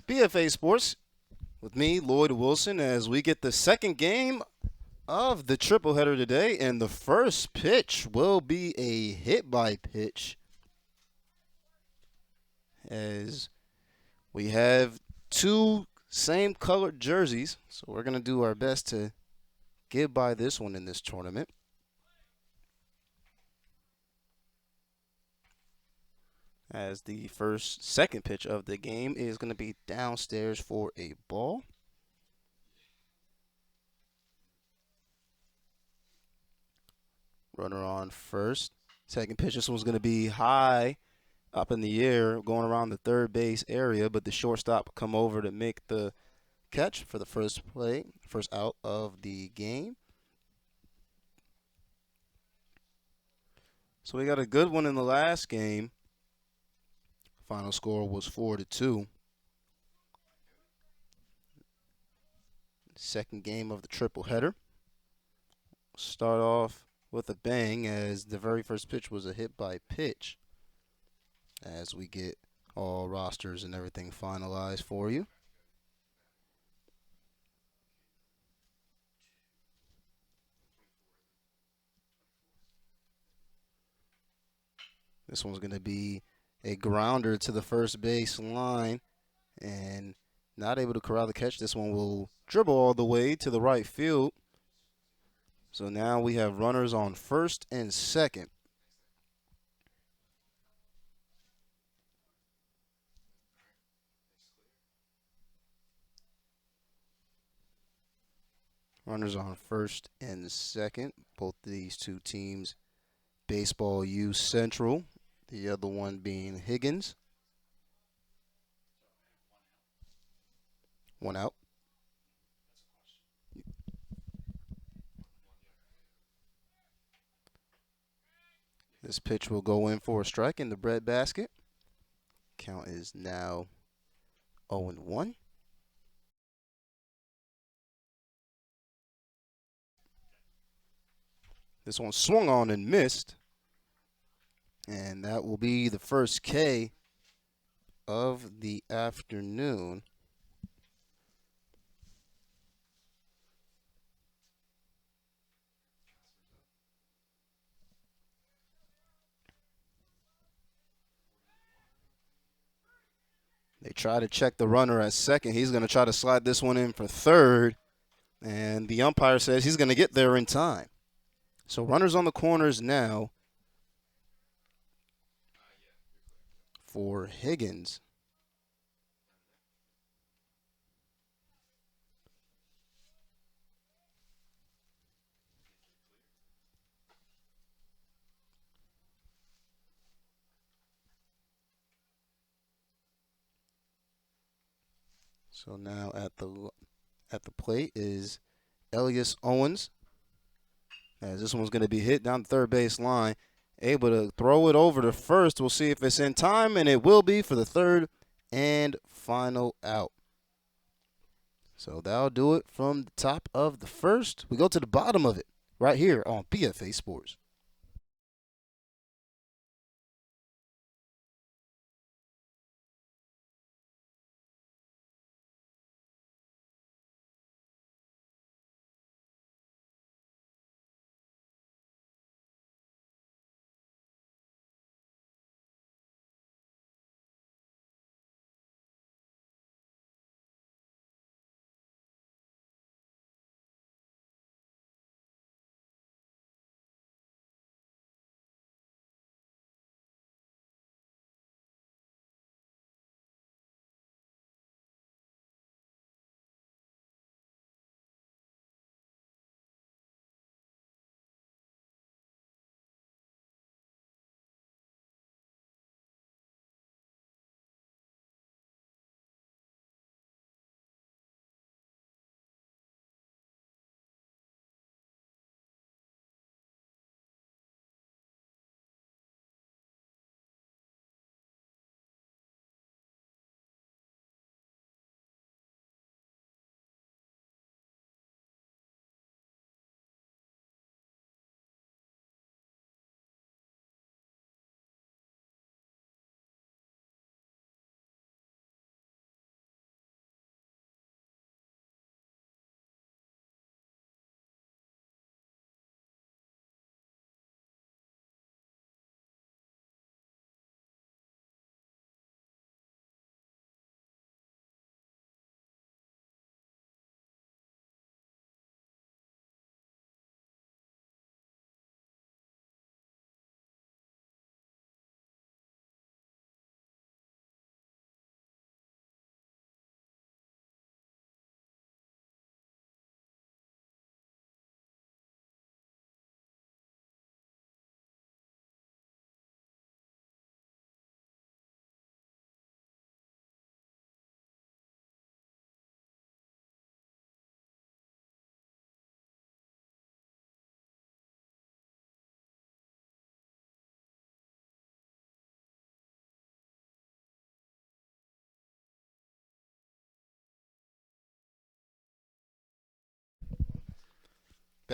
BFA Sports with me, Lloyd Wilson, as we get the second game of the triple header today, and the first pitch will be a hit by pitch as we have two same colored jerseys, so we're going to do our best to get by this one in this tournament. As the second pitch of the game is going to be downstairs for a ball. Runner on first. Second pitch, this one's going to be high up in the air, going around the third base area, but the shortstop come over to make the catch for the first out of the game. So we got a good one in the last game. Final score was 4-2. Second game of the triple header. Start off with a bang as the very first pitch was a hit by pitch. As we get all rosters and everything finalized for you. This one's going to be a grounder to the first base line and not able to corral the catch. This one will dribble all the way to the right field. So now we have runners on first and second. Runners on first and second. Both of these two teams, Baseball U Central. The other one being Higgins. One out. This pitch will go in for a strike in the breadbasket. Count is now 0-1. This one swung on and missed. And that will be the first K of the afternoon. They try to check the runner at second. He's going to try to slide this one in for third. And the umpire says he's going to get there in time. So runners on the corners now for Higgins. So now at the plate is Elias Owens. As this one's going to be hit down the third base line. Able to throw it over to first. We'll see if it's in time, and it will be for the third and final out. So that'll do it from the top of the first. We go to the bottom of it right here on BFA Sports.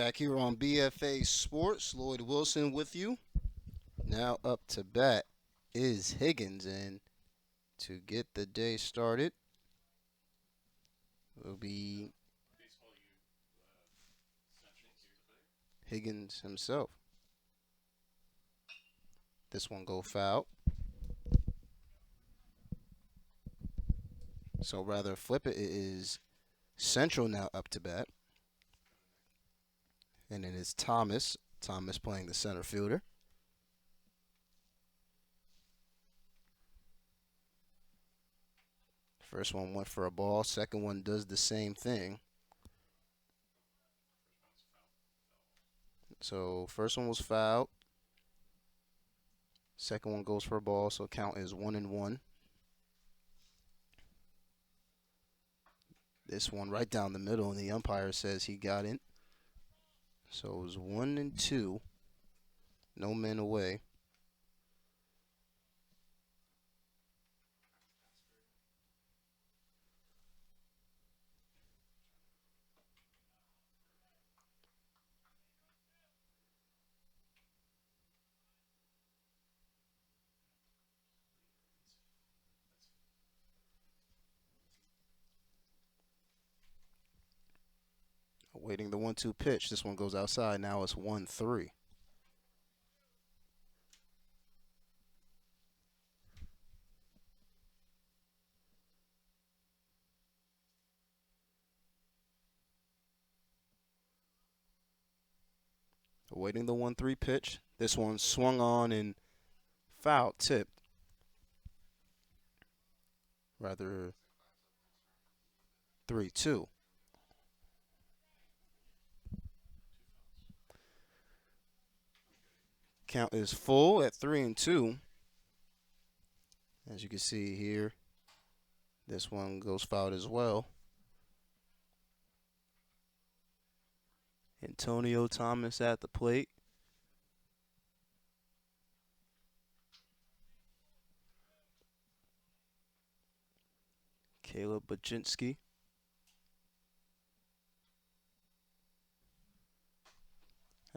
Back here on BFA Sports, Lloyd Wilson with you. Now up to bat is Higgins, and to get the day started will be Higgins himself. This one go foul. So rather flip it, it is Central now up to bat. And it is Thomas. Thomas playing the center fielder. First one went for a ball. Second one does the same thing. So first one was fouled. Second one goes for a ball, so count is 1-1. This one right down the middle, and the umpire says he got it. So it was 1-2. No men away. Awaiting the 1-2 pitch. This one goes outside. Now it's 1-3. Awaiting the 1-3 pitch. This one swung on and foul tipped. Rather 3-2. Count is full at 3-2. As you can see here, this one goes fouled as well. Antonio Thomas at the plate. Caleb Baczynski.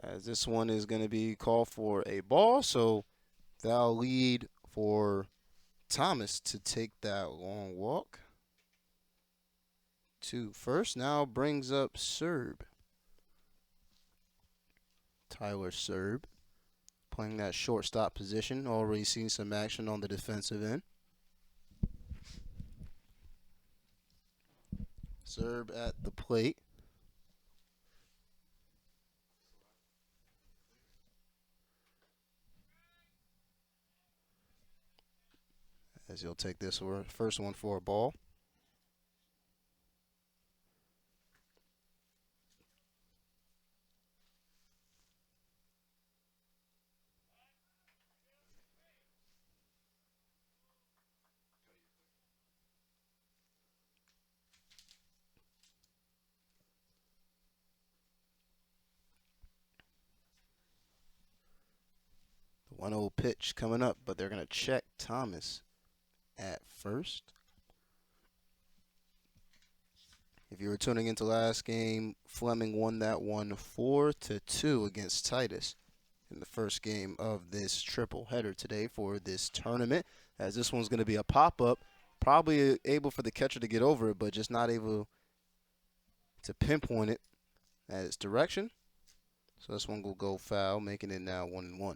As this one is going to be called for a ball, so that'll lead for Thomas to take that long walk to first. Now brings up Serb. Tyler Serb playing that shortstop position. Already seen some action on the defensive end. Serb at the plate. As he'll take this first one for a ball. The 1-0 pitch coming up, but they're going to check Thomas at first. If you were tuning into last game, Fleming won that one 4-2 against Titus in the first game of this triple header today for this tournament. As this one's going to be a pop-up, probably able for the catcher to get over it, but just not able to pinpoint it at its direction. So this one will go foul, making it now 1-1.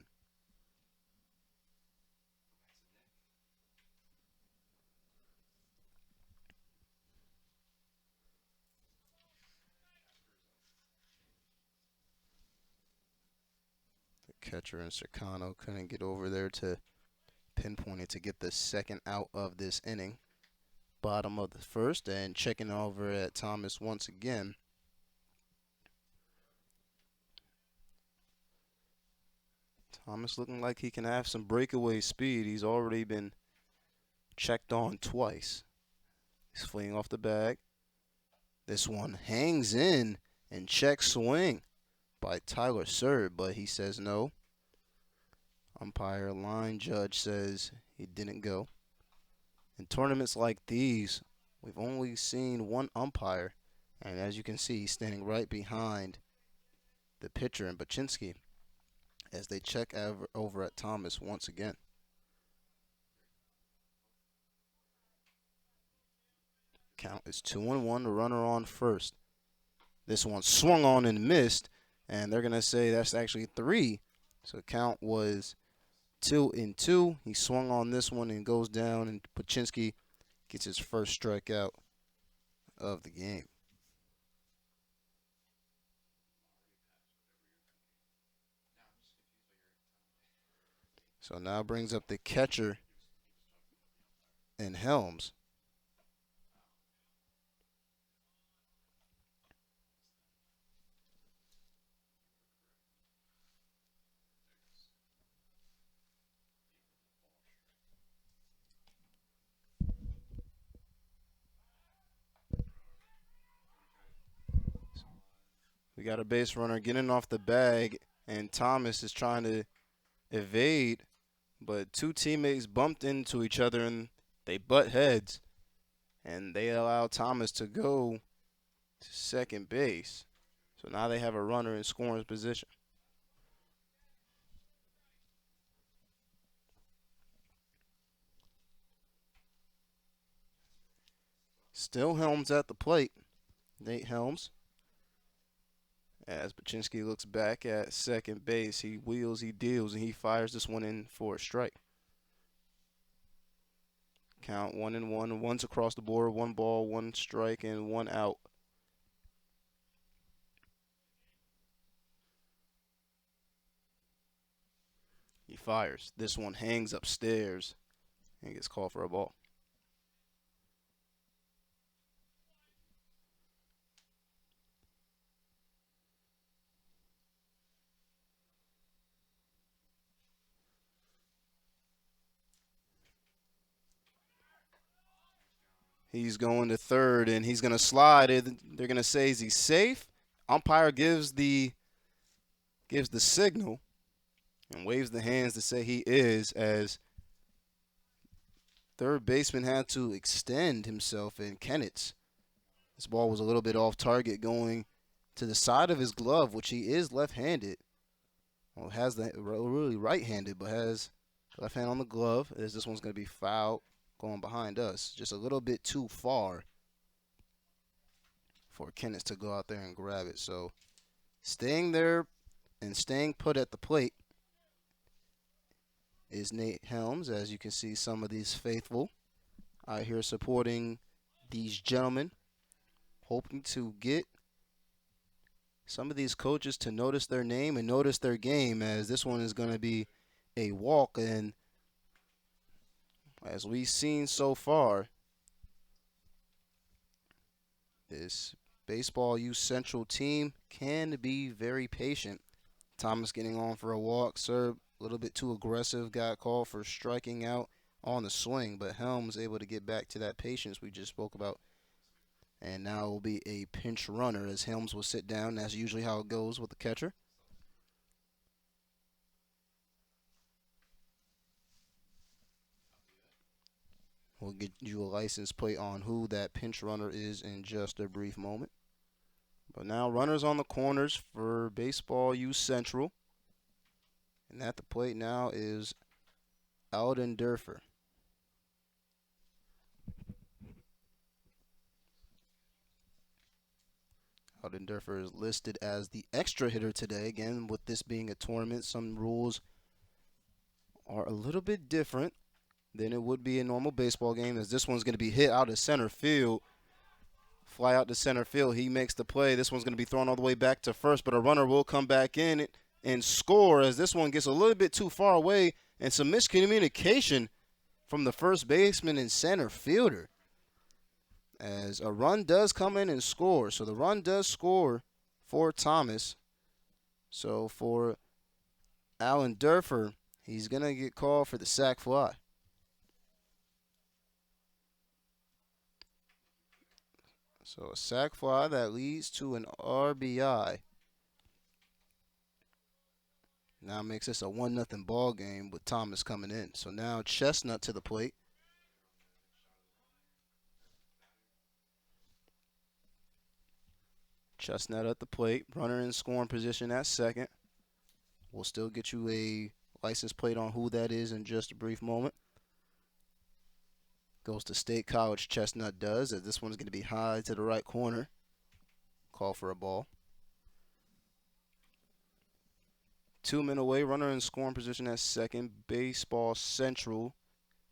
Catcher and Sercano couldn't get over there to pinpoint it to get the second out of this inning. Bottom of the first, and checking over at Thomas once again. Thomas looking like he can have some breakaway speed. He's already been checked on twice. He's fleeing off the bag. This one hangs in and check swing by Tyler Serb, but he says no. Umpire line judge says he didn't go. In tournaments like these, we've only seen one umpire, and as you can see, he's standing right behind the pitcher and Baczynski as they check over at Thomas once again. Count is 2-1, the runner on first. This one swung on and missed, and they're going to say that's actually 3. So count was 2-2. He swung on this one and goes down, and Baczynski gets his first strikeout of the game. So now brings up the catcher and Helms. We got a base runner getting off the bag, and Thomas is trying to evade, but 2 teammates bumped into each other and they butt heads, and they allow Thomas to go to second base. So now they have a runner in scoring position. Still Helms at the plate. Nate Helms. As Baczynski looks back at second base, he wheels, he deals, and he fires this one in for a strike. Count 1-1. One's across the board, 1 ball, 1 strike, and 1 out. He fires. This one hangs upstairs and gets called for a ball. He's going to third, and he's going to slide. They're going to say, is he safe? Umpire gives the signal and waves the hands to say he is, as third baseman had to extend himself in Kennett's. This ball was a little bit off target, going to the side of his glove, which he is left-handed. Well, has the really right-handed, but has left hand on the glove, as this one's going to be fouled. Going behind us, just a little bit too far for Kenneth to go out there and grab it. So staying there and staying put at the plate is Nate Helms. As you can see, some of these faithful out here supporting these gentlemen, hoping to get some of these coaches to notice their name and notice their game, as this one is going to be a walk. And as we've seen so far, this Baseball U Central team can be very patient. Thomas getting on for a walk. Serb a little bit too aggressive, got called for striking out on the swing, but Helms able to get back to that patience we just spoke about. And now it will be a pinch runner as Helms will sit down. That's usually how it goes with the catcher. We'll get you a license plate on who that pinch runner is in just a brief moment. But now runners on the corners for Baseball U Central. And at the plate now is Alden Derfer. Alden Derfer is listed as the extra hitter today. Again, with this being a tournament, some rules are a little bit different than it would be a normal baseball game, as this one's going to be hit out of center field. Fly out to center field. He makes the play. This one's going to be thrown all the way back to first, but a runner will come back in and score, as this one gets a little bit too far away, and some miscommunication from the first baseman and center fielder, as a run does come in and score. So the run does score for Thomas. So for Alden Derfer, he's going to get called for the sac fly. So a sac fly that leads to an RBI. Now makes this a 1-0 ball game with Thomas coming in. So now Chestnut to the plate. Chestnut at the plate. Runner in scoring position at second. We'll still get you a license plate on who that is in just a brief moment. Goes to State College, Chestnut does, as this one's going to be high to the right corner. Call for a ball. 2 men away, runner in scoring position at second. Baseball Central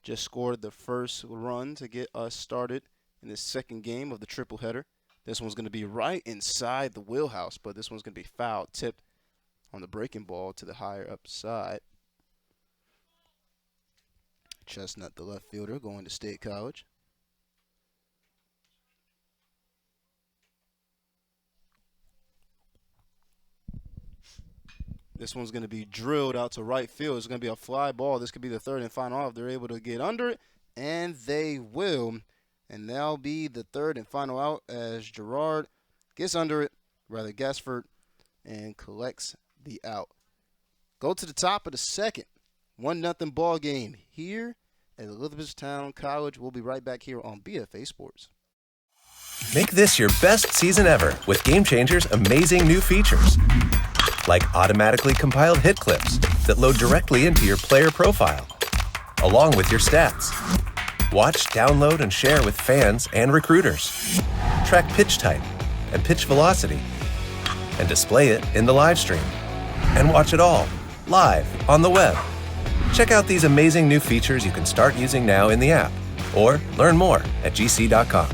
just scored the first run to get us started in the second game of the triple header. This one's going to be right inside the wheelhouse, but this one's going to be foul, tipped on the breaking ball to the higher up side. Chestnut, the left fielder, going to State College. This one's going to be drilled out to right field. It's going to be a fly ball. This could be the third and final out if they're able to get under it, and they will. And that'll be the third and final out as Gerard gets under it, rather Gasford, and collects the out. Go to the top of the second. 1-0 ball game here at Elizabethtown College. We'll be right back here on BFA Sports. Make this your best season ever with Gamechanger's amazing new features. Like automatically compiled hit clips that load directly into your player profile, along with your stats. Watch, download, and share with fans and recruiters. Track pitch type and pitch velocity, and display it in the live stream. And watch it all, live, on the web. Check out these amazing new features you can start using now in the app, or learn more at gc.com.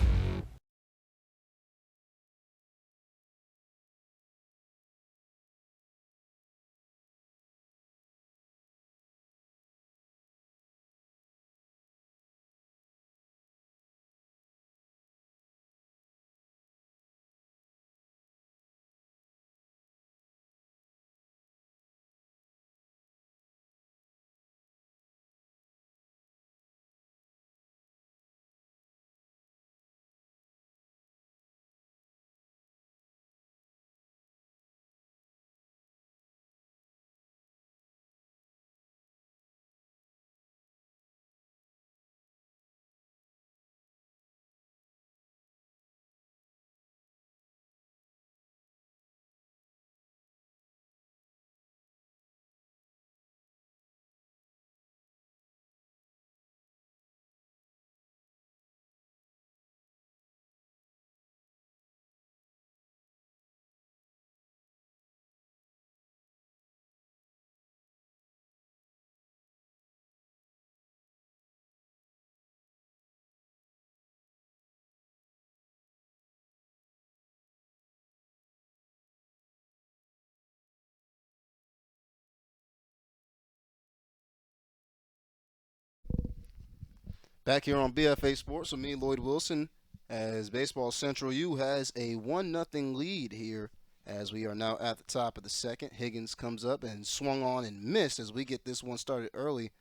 Back here on BFA Sports with me, Lloyd Wilson, as Baseball Central U has a 1-0 lead here as we are now at the top of the second. Higgins comes up and swung on and missed as we get this one started early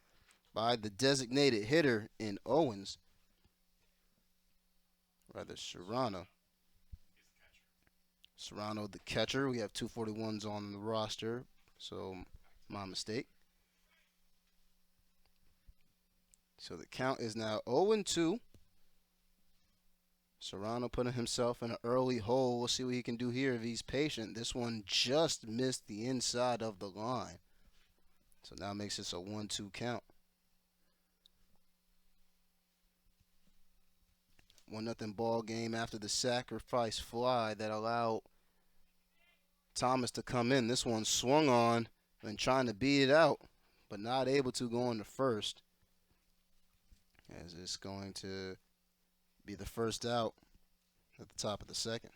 by the designated hitter in Owens. Rather, Serrano. Serrano, the catcher. We have 241s on the roster, so my mistake. So the count is now 0-2. Serrano putting himself in an early hole. We'll see what he can do here if he's patient. This one just missed the inside of the line. So now makes this a 1-2 count. 1-0 ball game after the sacrifice fly that allowed Thomas to come in. This one swung on and trying to beat it out, but not able to go on to first. As it's going to be the first out at the top of the second.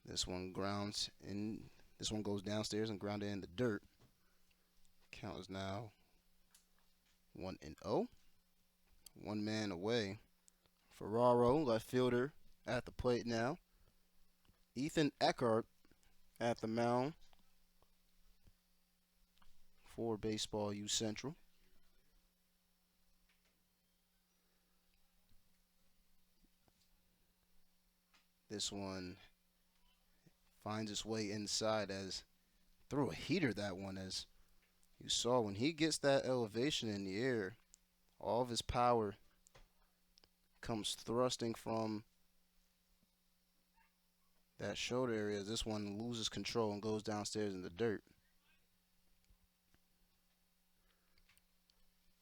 This one grounds in. This one goes downstairs and grounded in the dirt. Count is now 1-0. 1 man away. Ferraro, left fielder, at the plate now. Ethan Eckhart at the mound for Baseball U Central. This one finds its way inside as threw a heater that one. As you saw, when he gets that elevation in the air, all of his power comes thrusting from that shoulder area. This one loses control and goes downstairs in the dirt.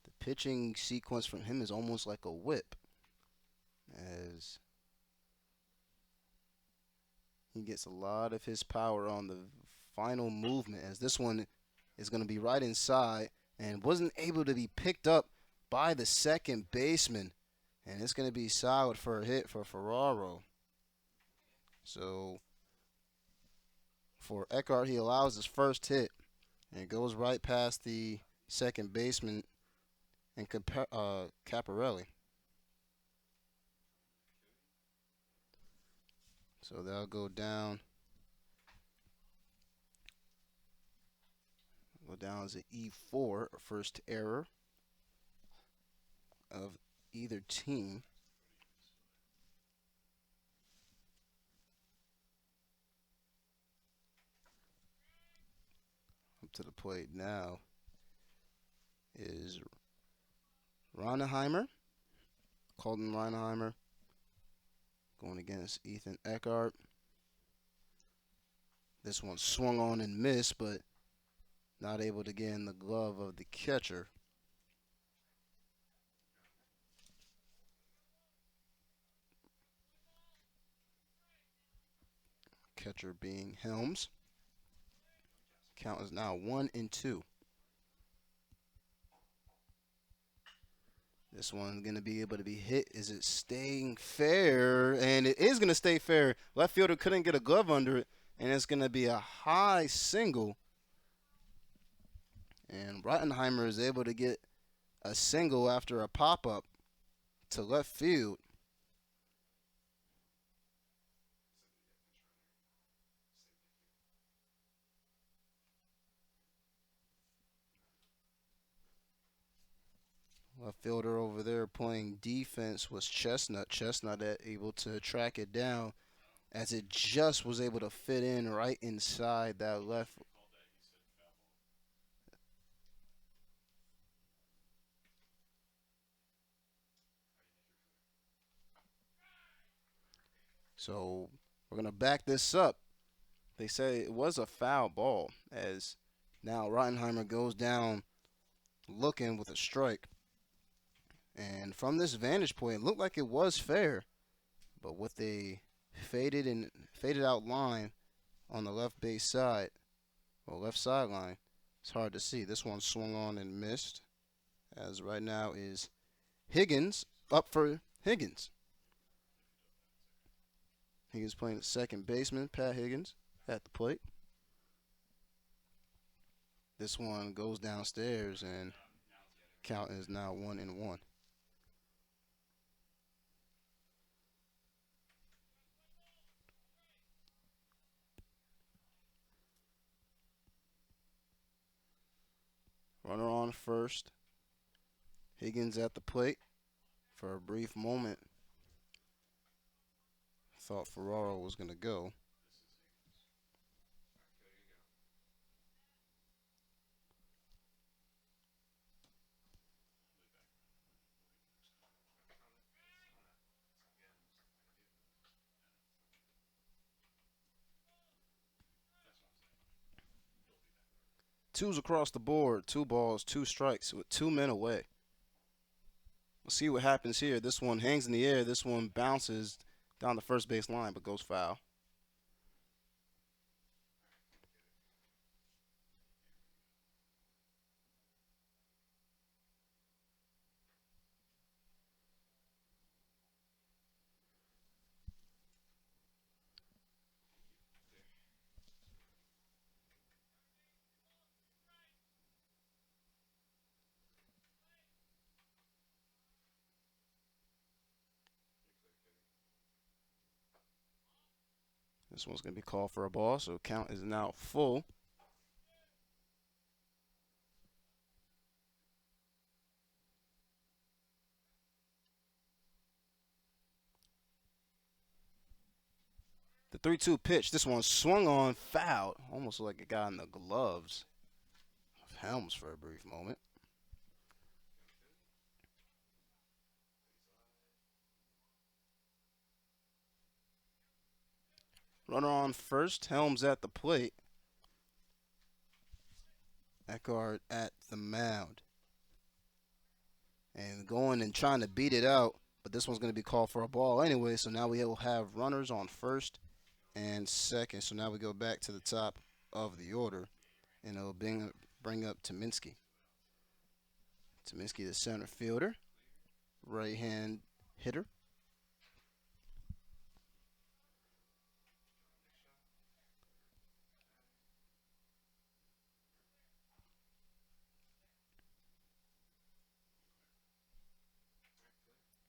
The pitching sequence from him is almost like a whip, as he gets a lot of his power on the final movement, as this one is going to be right inside and wasn't able to be picked up by the second baseman. And it's going to be solid for a hit for Ferraro. So for Eckhart, he allows his first hit, and it goes right past the second baseman and Caparelli. So they'll go down. Go down as an E4, first error of either team. Up to the plate now is Reinheimer, Colton Reinheimer, going against Ethan Eckhart. This one swung on and missed, but not able to get in the glove of the catcher. Catcher being Helms. Count is now 1-2. This one's going to be able to be hit. Is it staying fair? And it is going to stay fair. Left fielder couldn't get a glove under it, and it's going to be a high single. And Rottenheimer is able to get a single after a pop-up to left field. Left fielder over there playing defense was Chestnut. Chestnut able to track it down as it just was able to fit in right inside that left. So we're going to back this up. They say it was a foul ball, as now Rottenheimer goes down looking with a strike. And from this vantage point, it looked like it was fair, but with a faded out line on the left base side, or left sideline, it's hard to see. This one swung on and missed, as right now is Higgins up for Higgins. Higgins playing at second baseman, Pat Higgins at the plate. This one goes downstairs, and count is now 1-1. Runner on first. Higgins at the plate. For a brief moment, thought Ferraro was going to go. Twos across the board, 2 balls, 2 strikes with 2 men away. We'll see what happens here. This one hangs in the air. This one bounces down the first base line but goes foul. This one's going to be called for a ball, so count is now full. The The 3-2 pitch. This one swung on, fouled. Almost like it got in the gloves of Helms for a brief moment. Runner on first. Helms at the plate. Eckhart at the mound. And going and trying to beat it out. But this one's going to be called for a ball anyway. So now we will have runners on first and second. So now we go back to the top of the order. And it'll bring up Tominski. Tominski, the center fielder. Right-hand hitter.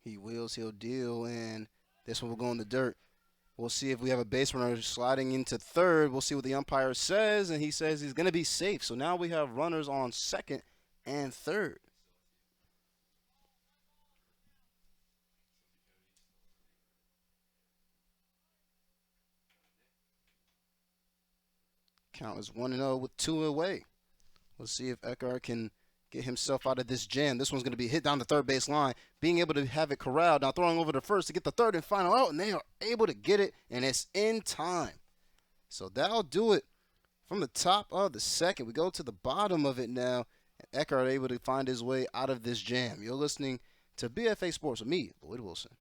He wheels, he'll deal, and this one will go in the dirt. We'll see if we have a base runner sliding into third. We'll see what the umpire says, and he says he's going to be safe. So now we have runners on second and third. Count is 1-0 with 2 away. We'll see if Eckhart can get himself out of this jam. This one's going to be hit down the third base line, being able to have it corralled. Now throwing over to first to get the third and final out, and they are able to get it, and it's in time. So that'll do it from the top of the second. We go to the bottom of it now, and Eckhart able to find his way out of this jam. You're listening to BFA Sports with me, Lloyd Wilson.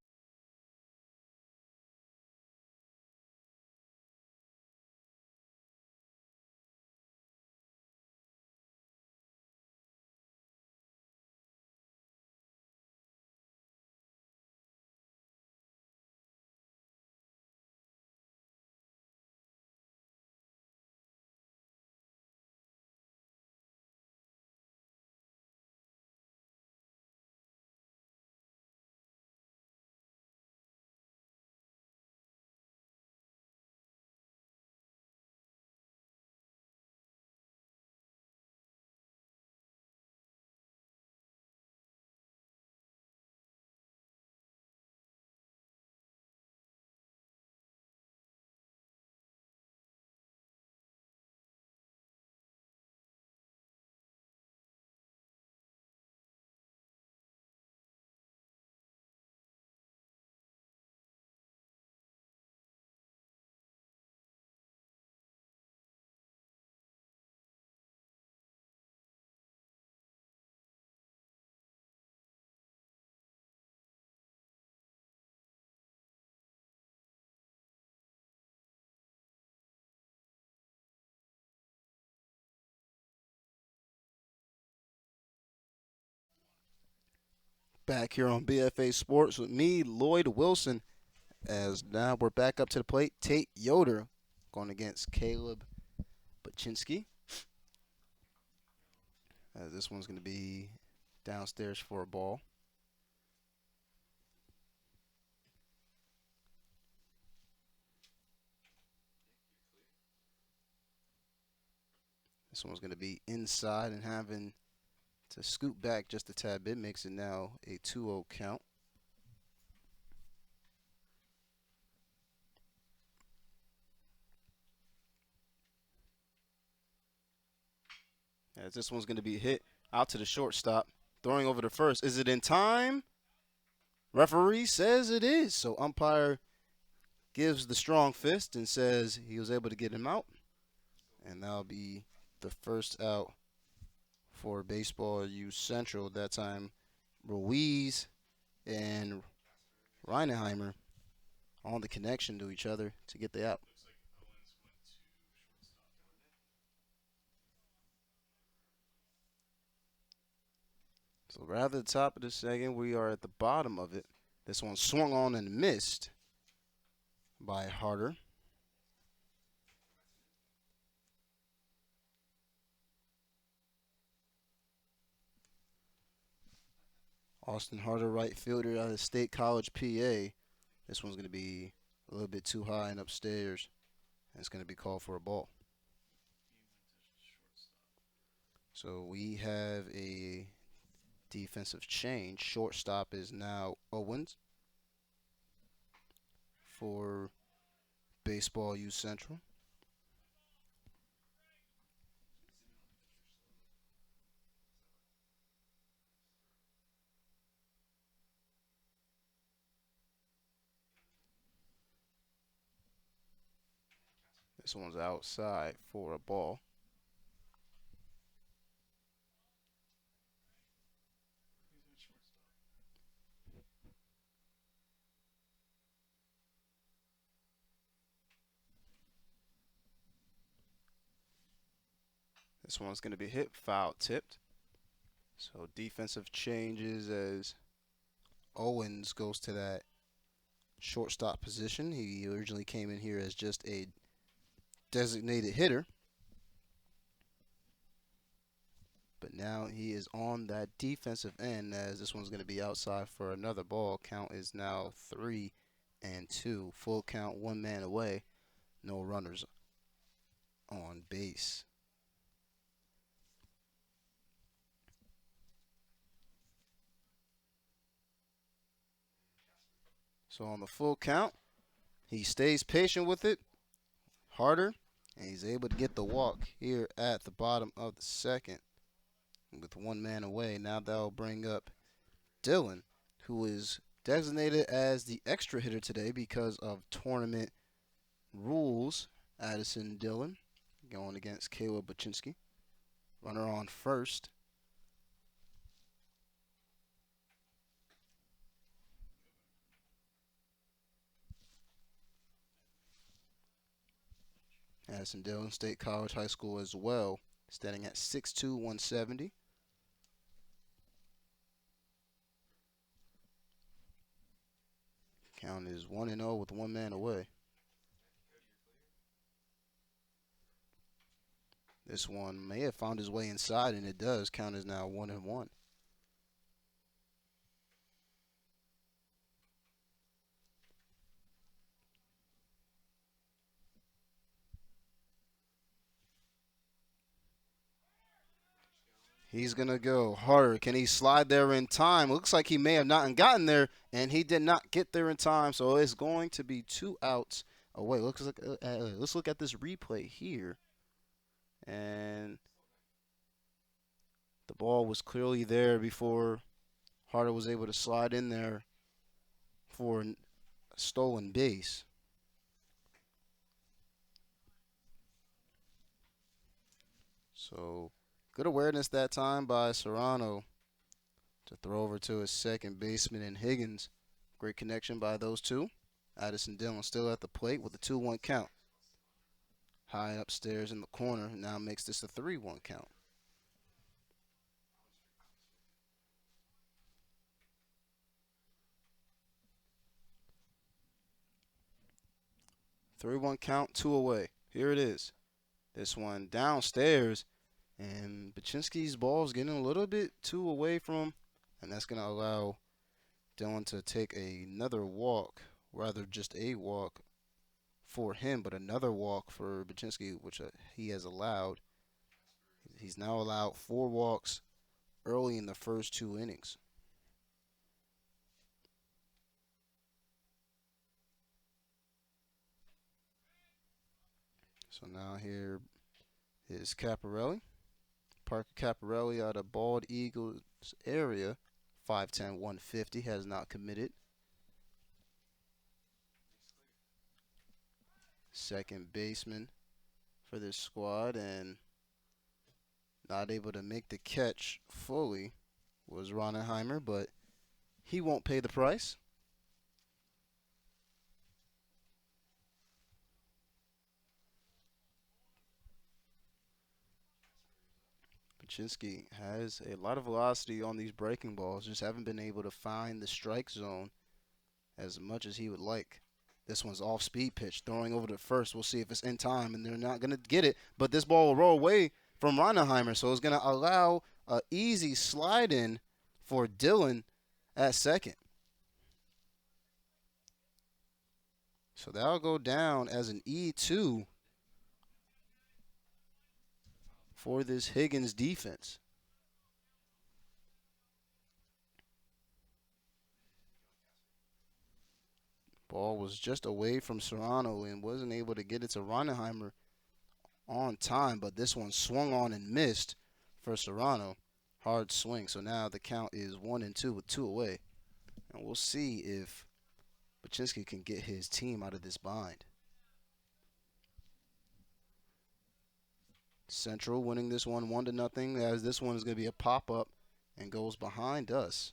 Back here on BFA Sports with me, Lloyd Wilson, as now we're back up to the plate. Tate Yoder going against Caleb Baczynski. As this one's going to be downstairs for a ball. This one's going to be inside and having to scoot back just a tad bit. Makes it now a 2-0 count. As this one's going to be hit out to the shortstop. Throwing over to first. Is it in time? Referee says it is. So umpire gives the strong fist and says he was able to get him out. And that'll be the first out for Baseball U Central. That time, Ruiz and Reinheimer on the connection to each other to get the out. So rather the top of the second, we are at the bottom of it. This one swung on and missed by Harder. Austin Harder, right fielder out of State College, PA. This one's going to be a little bit too high and upstairs, and it's going to be called for a ball. So we have a defensive change. Shortstop is now Owens for Baseball U Central. This one's outside for a ball. This one's going to be hit, foul tipped. So defensive changes as Owens goes to that shortstop position. He originally came in here as just a designated hitter, but now he is on that defensive end as this one's going to be outside for another ball. Count is now 3-2. Full count, one man away. No runners on base. So on the full count, he stays patient with it, harder, and he's able to get the walk here at the bottom of the second with one man away. Now that'll bring up Dillon, who is designated as the extra hitter today because of tournament rules. Addison Dillon going against Caleb Baczynski. Runner on first. Addison Dillon, State College High School as well, standing at 6'2", 170. Count is 1-0 with one man away. This one may have found his way inside, and it does. Count is now 1-1. He's going to go harder. Can he slide there in time? Looks like he may have not gotten there, and he did not get there in time. So it's going to be 2 outs away. Let's look at this replay here. And the ball was clearly there before Harder was able to slide in there for a stolen base. So good awareness that time by Serrano to throw over to his second baseman in Higgins. Great connection by those two. Addison Dillon still at the plate with a 2-1 count. High upstairs in the corner now makes this a 3-1 count. Three-one count, 2 away. Here it is. This one downstairs, and Baczynski's ball is getting a little bit too away from him, and that's going to allow Dillon to take another walk, rather just a walk for him, but another walk for Baczynski, which he has allowed. He's now allowed 4 walks early in the first 2 innings. So now here is Caparelli. Parker Caparelli out of Bald Eagles area. 5'10", 150, has not committed. Second baseman for this squad, and not able to make the catch fully was Ronenheimer, but he won't pay the price. Baczynski has a lot of velocity on these breaking balls, just haven't been able to find the strike zone as much as he would like. This one's off-speed pitch, throwing over to first. We'll see if it's in time, and they're not going to get it. But this ball will roll away from Ronenheimer, so it's going to allow an easy slide-in for Dillon at second. So that'll go down as an E2 for this Higgins defense. Ball was just away from Serrano and wasn't able to get it to Reinheimer on time, but this one swung on and missed for Serrano. Hard swing. So now the count is 1-2 with 2 away. And we'll see if Baczynski can get his team out of this bind. Central winning this one 1-0, as this one is going to be a pop-up and goes behind us.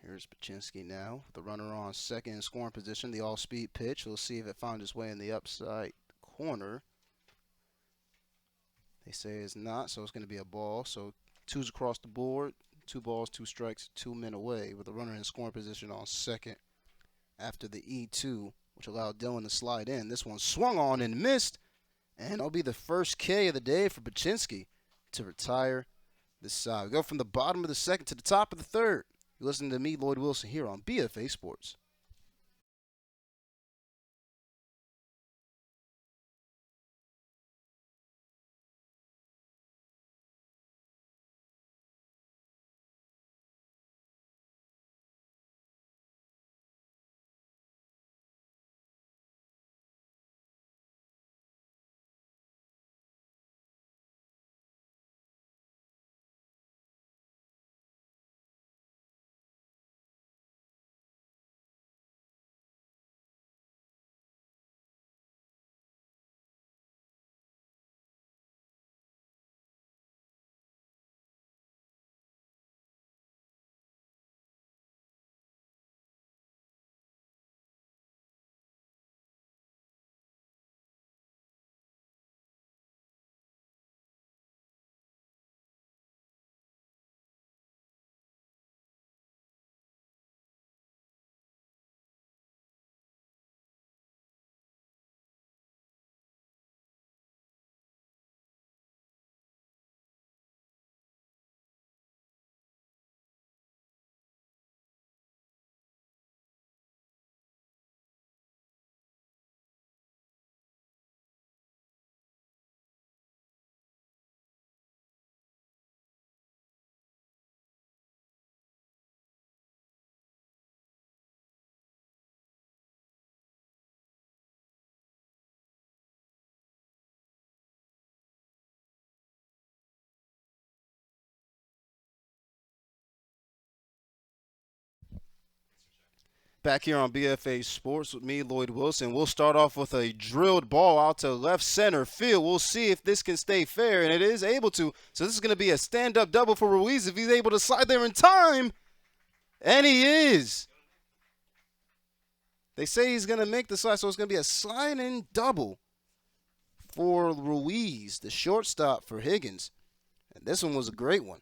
Here's Baczynski now. The runner on second in scoring position. The all-speed pitch. We'll see if it finds its way in the upside corner. They say it's not, so it's going to be a ball. So 2's across the board. 2 balls, 2 strikes, 2 men away with the runner in scoring position on second after the E2, which allowed Dillon to slide in. This one swung on and missed, and it'll be the first K of the day for Baczynski to retire this side. We go from the bottom of the second to the top of the third. You're listening to me, Lloyd Wilson, here on BFA Sports. Back here on BFA Sports with me, Lloyd Wilson. We'll start off with a drilled ball out to left center field. We'll see if this can stay fair, and it is able to. So this is going to be a stand-up double for Ruiz if he's able to slide there in time. And he is. They say he's going to make the slide, so it's going to be a slide-in double for Ruiz, the shortstop for Higgins. And this one was a great one.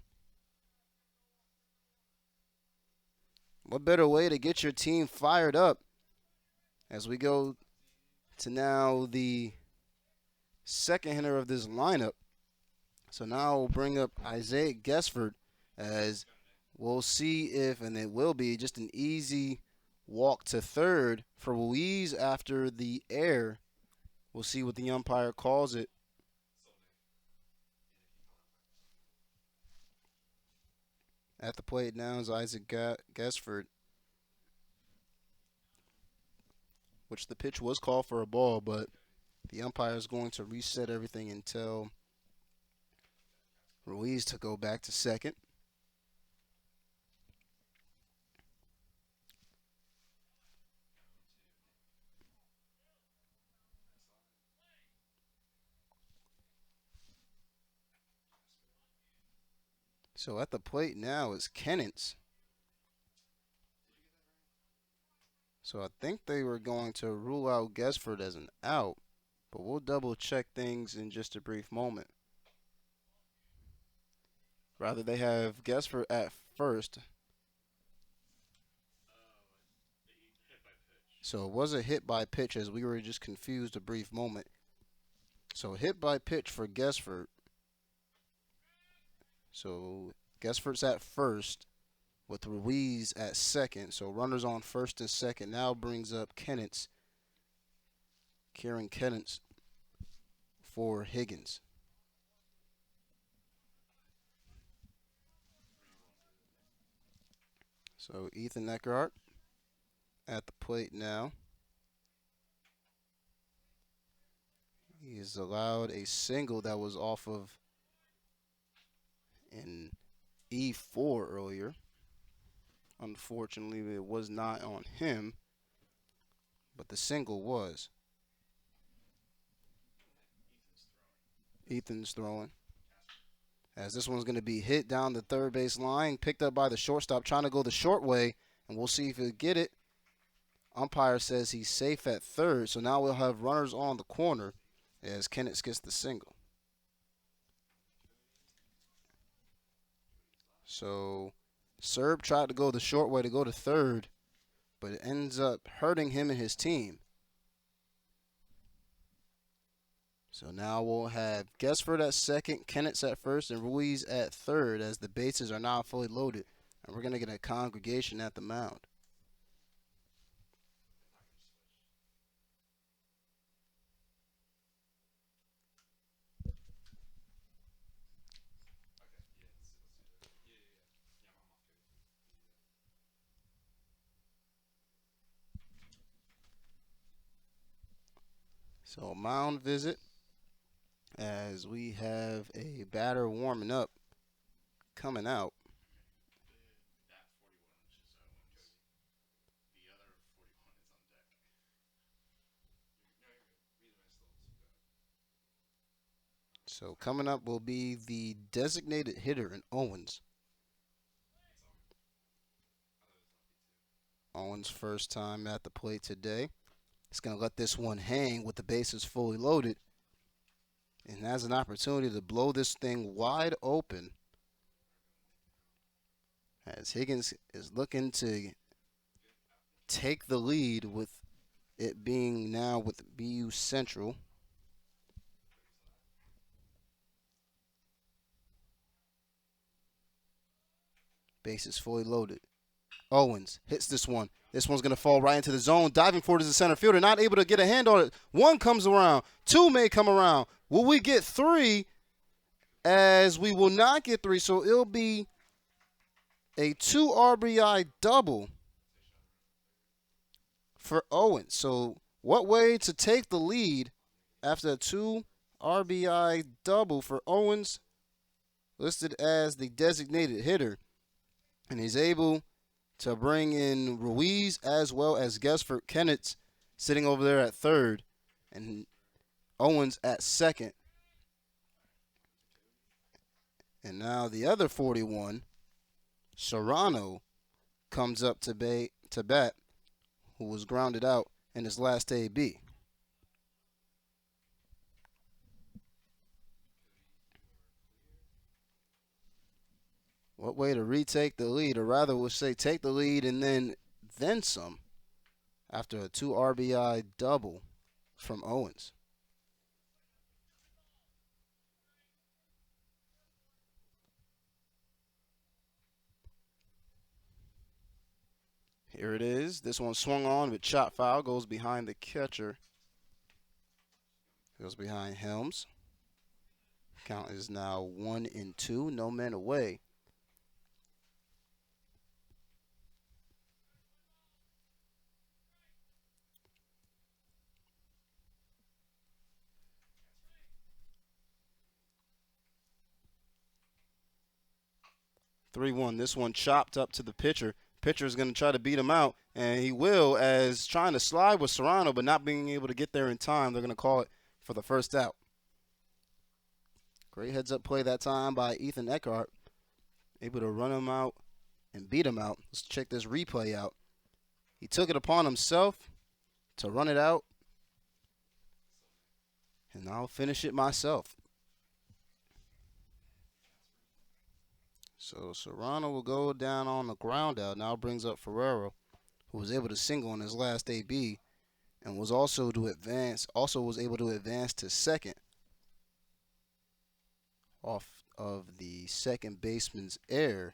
What better way to get your team fired up as we go to now the second hitter of this lineup. So now we'll bring up Isaiah Gesford as we'll see if, and it will be just an easy walk to third for Ruiz after the air. We'll see what the umpire calls it. At the plate now is Isaac Gesford, which the pitch was called for a ball, but the umpire is going to reset everything and tell Ruiz to go back to second. So at the plate now is Kennens. So I think they were going to rule out Gesford as an out, but we'll double check things in just a brief moment. Rather, they have Gesford at first. So it was a hit by pitch as we were just confused a brief moment. So hit by pitch for Gesford. So Gesford's at first with Ruiz at second. So runners on first and second now brings up Kieran Kennets for Higgins. So Ethan Eckhart at the plate now. He has allowed a single that was off of an E4 earlier. Unfortunately, it was not on him, but the single was. Ethan's throwing. As this one's going to be hit down the third base line, picked up by the shortstop, trying to go the short way, and we'll see if he'll get it. Umpire says he's safe at third, so now we'll have runners on the corner as Kennett gets the single. So Serb tried to go the short way to go to third, but it ends up hurting him and his team. So now we'll have Gesford at second, Kennett at first, and Ruiz at third as the bases are now fully loaded. And we're going to get a congregation at the mound. So mound visit as we have a batter warming up coming out. So coming up will be the designated hitter in Owens. Owens' first time at the plate today. He's going to let this one hang with the bases fully loaded and has an opportunity to blow this thing wide open as Higgins is looking to take the lead with it being now with BU Central. Bases fully loaded. Owens hits this one. This one's going to fall right into the zone. Diving forward is the center fielder. Not able to get a hand on it. One comes around. Two may come around. Will we get three? As we will not get three. So it'll be a 2 RBI double for Owens. So what way to take the lead after a 2 RBI double for Owens, listed as the designated hitter. And he's able to bring in Ruiz as well as Gesford Kennett sitting over there at third and Owens at second. And now the other 41, Serrano, comes up to bat, who was grounded out in his last AB. What way to retake the lead, or rather we'll say take the lead and then some after a 2 RBI double from Owens. Here it is. This one swung on with chop foul, goes behind the catcher. Goes behind Helms. Count is now 1-2, no men away. (3-1). This one chopped up to the pitcher. Pitcher is going to try to beat him out, and he will, as trying to slide with Serrano, but not being able to get there in time. They're going to call it for the first out. Great heads-up play that time by Ethan Eckhart. Able to run him out and beat him out. Let's check this replay out. He took it upon himself to run it out, and I'll finish it myself. So Serrano will go down on the ground out. Now brings up Ferrero, who was able to single on his last AB and was able to advance to second off of the second baseman's error.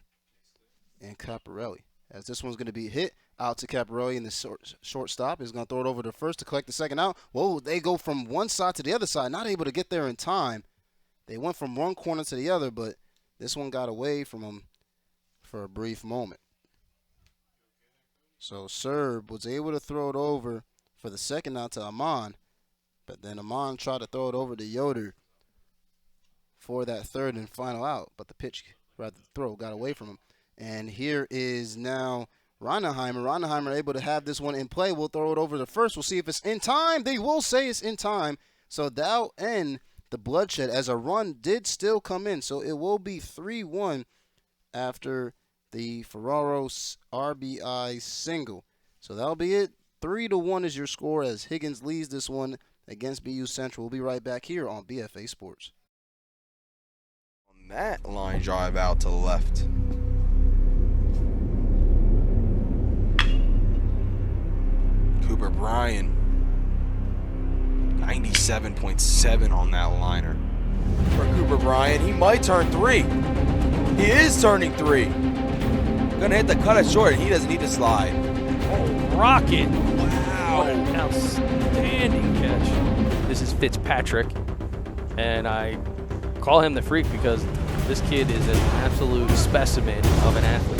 and Caparelli. As this one's going to be hit out to Caparelli, and the shortstop is going to throw it over to first to collect the second out. Whoa, they go from one side to the other side, not able to get there in time. They went from one corner to the other, but this one got away from them for a brief moment. So Serb was able to throw it over for the second out to Amon, but then Amon tried to throw it over to Yoder for that third and final out, but the pitch, rather the throw, got away from him. And here is now Reinheimer. Reinheimer able to have this one in play. We'll throw it over to first. We'll see if it's in time. They will say it's in time. So that'll end the bloodshed as a run did still come in. So it will be 3-1 after the Ferraro's RBI single. So that'll be it. 3-1 is your score as Higgins leads this one against BU Central. We'll be right back here on BFA Sports. On that line drive out to the left. Cooper Bryan, 97.7 on that liner. For Cooper Bryan, he might turn 3. He is turning 3. Gonna hit the cut it short, and he doesn't need to slide. Oh, rocket. Wow. What an outstanding catch. This is Fitzpatrick, and I call him the freak because this kid is an absolute specimen of an athlete.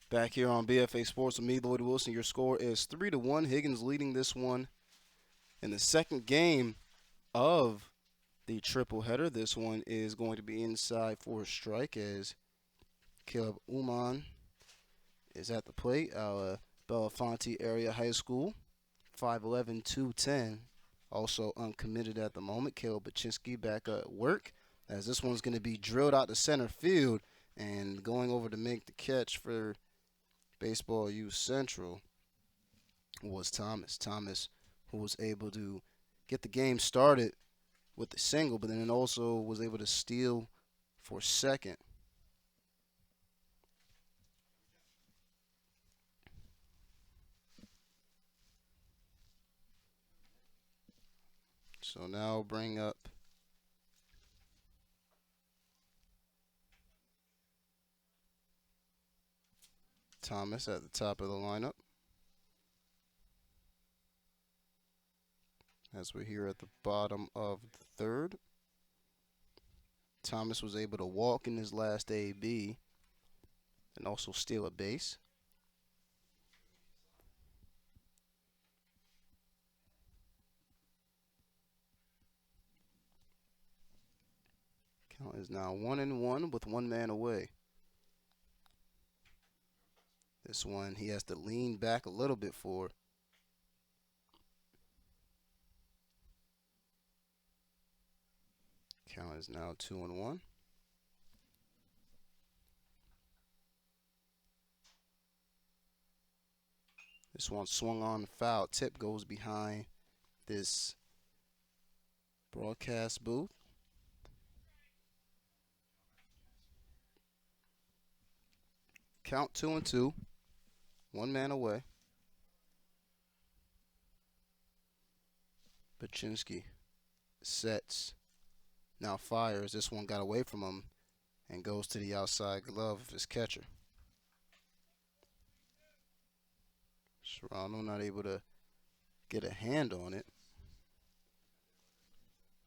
Back here on BFA Sports with me, Lloyd Wilson. Your score is 3-1. Higgins leading this one in the second game of the triple header. This one is going to be inside for a strike as Caleb Uman is at the plate. Belafonte Area High School, 5'11", 210. Also uncommitted at the moment. Caleb Baczynski back at work as this one's going to be drilled out to center field, and going over to make the catch for Baseball U Central was Thomas. Thomas, who was able to get the game started with the single, but then also was able to steal for second. So now bring up Thomas at the top of the lineup, as we're here at the bottom of the third. Thomas was able to walk in his last AB and also steal a base. Count is now 1-1 with one man away. This one he has to lean back a little bit for. Count is now 2-1. This one swung on foul. Tip goes behind this broadcast booth. Count 2-2. One man away. Baczynski sets. Now fires. This one got away from him. and goes to the outside glove of his catcher. Serrano not able to get a hand on it.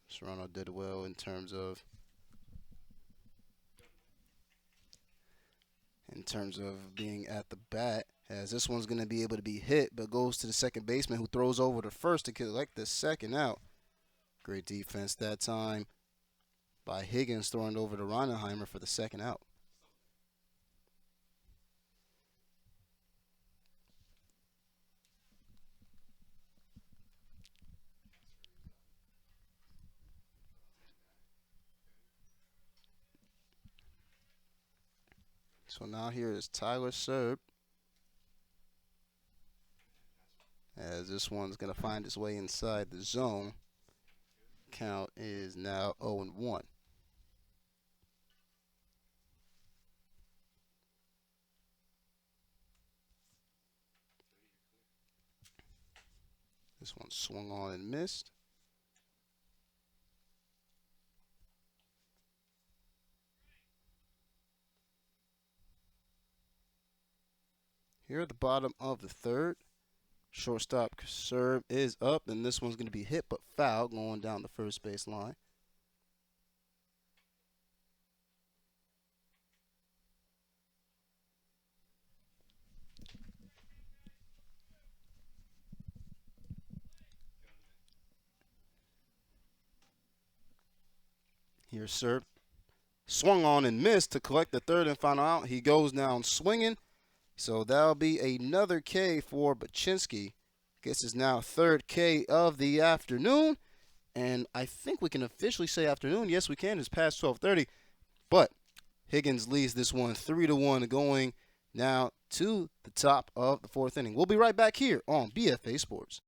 Serrano did well in terms of being at the bat, as this one's going to be able to be hit, but goes to the second baseman, who throws over to first to collect the second out. Great defense that time by Higgins, throwing over to Ronenheimer for the second out. So now here is Tyler Serb, as this one's going to find its way inside the zone. Count is now 0-1. This one swung on and missed. Here at the bottom of the third, shortstop serve is up, and this one's going to be hit but foul, going down the first base line. Here's Serb. Swung on and missed to collect the third and final out. He goes down swinging. So that'll be another K for Baczynski. Gets his now third K of the afternoon. And I think we can officially say afternoon. Yes, we can. It's past 12:30. But Higgins leads this one 3-1, going now to the top of the fourth inning. We'll be right back here on BFA Sports.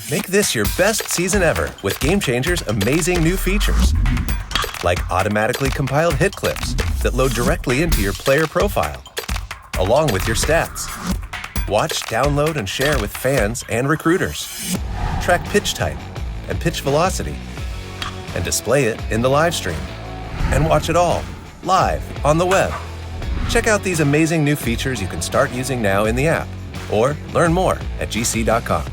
Make this your best season ever with Gamechanger's amazing new features. Like automatically compiled hit clips that load directly into your player profile, along with your stats. Watch, download, and share with fans and recruiters. Track pitch type and pitch velocity, and display it in the live stream. And watch it all, live, on the web. Check out these amazing new features you can start using now in the app, or learn more at gc.com.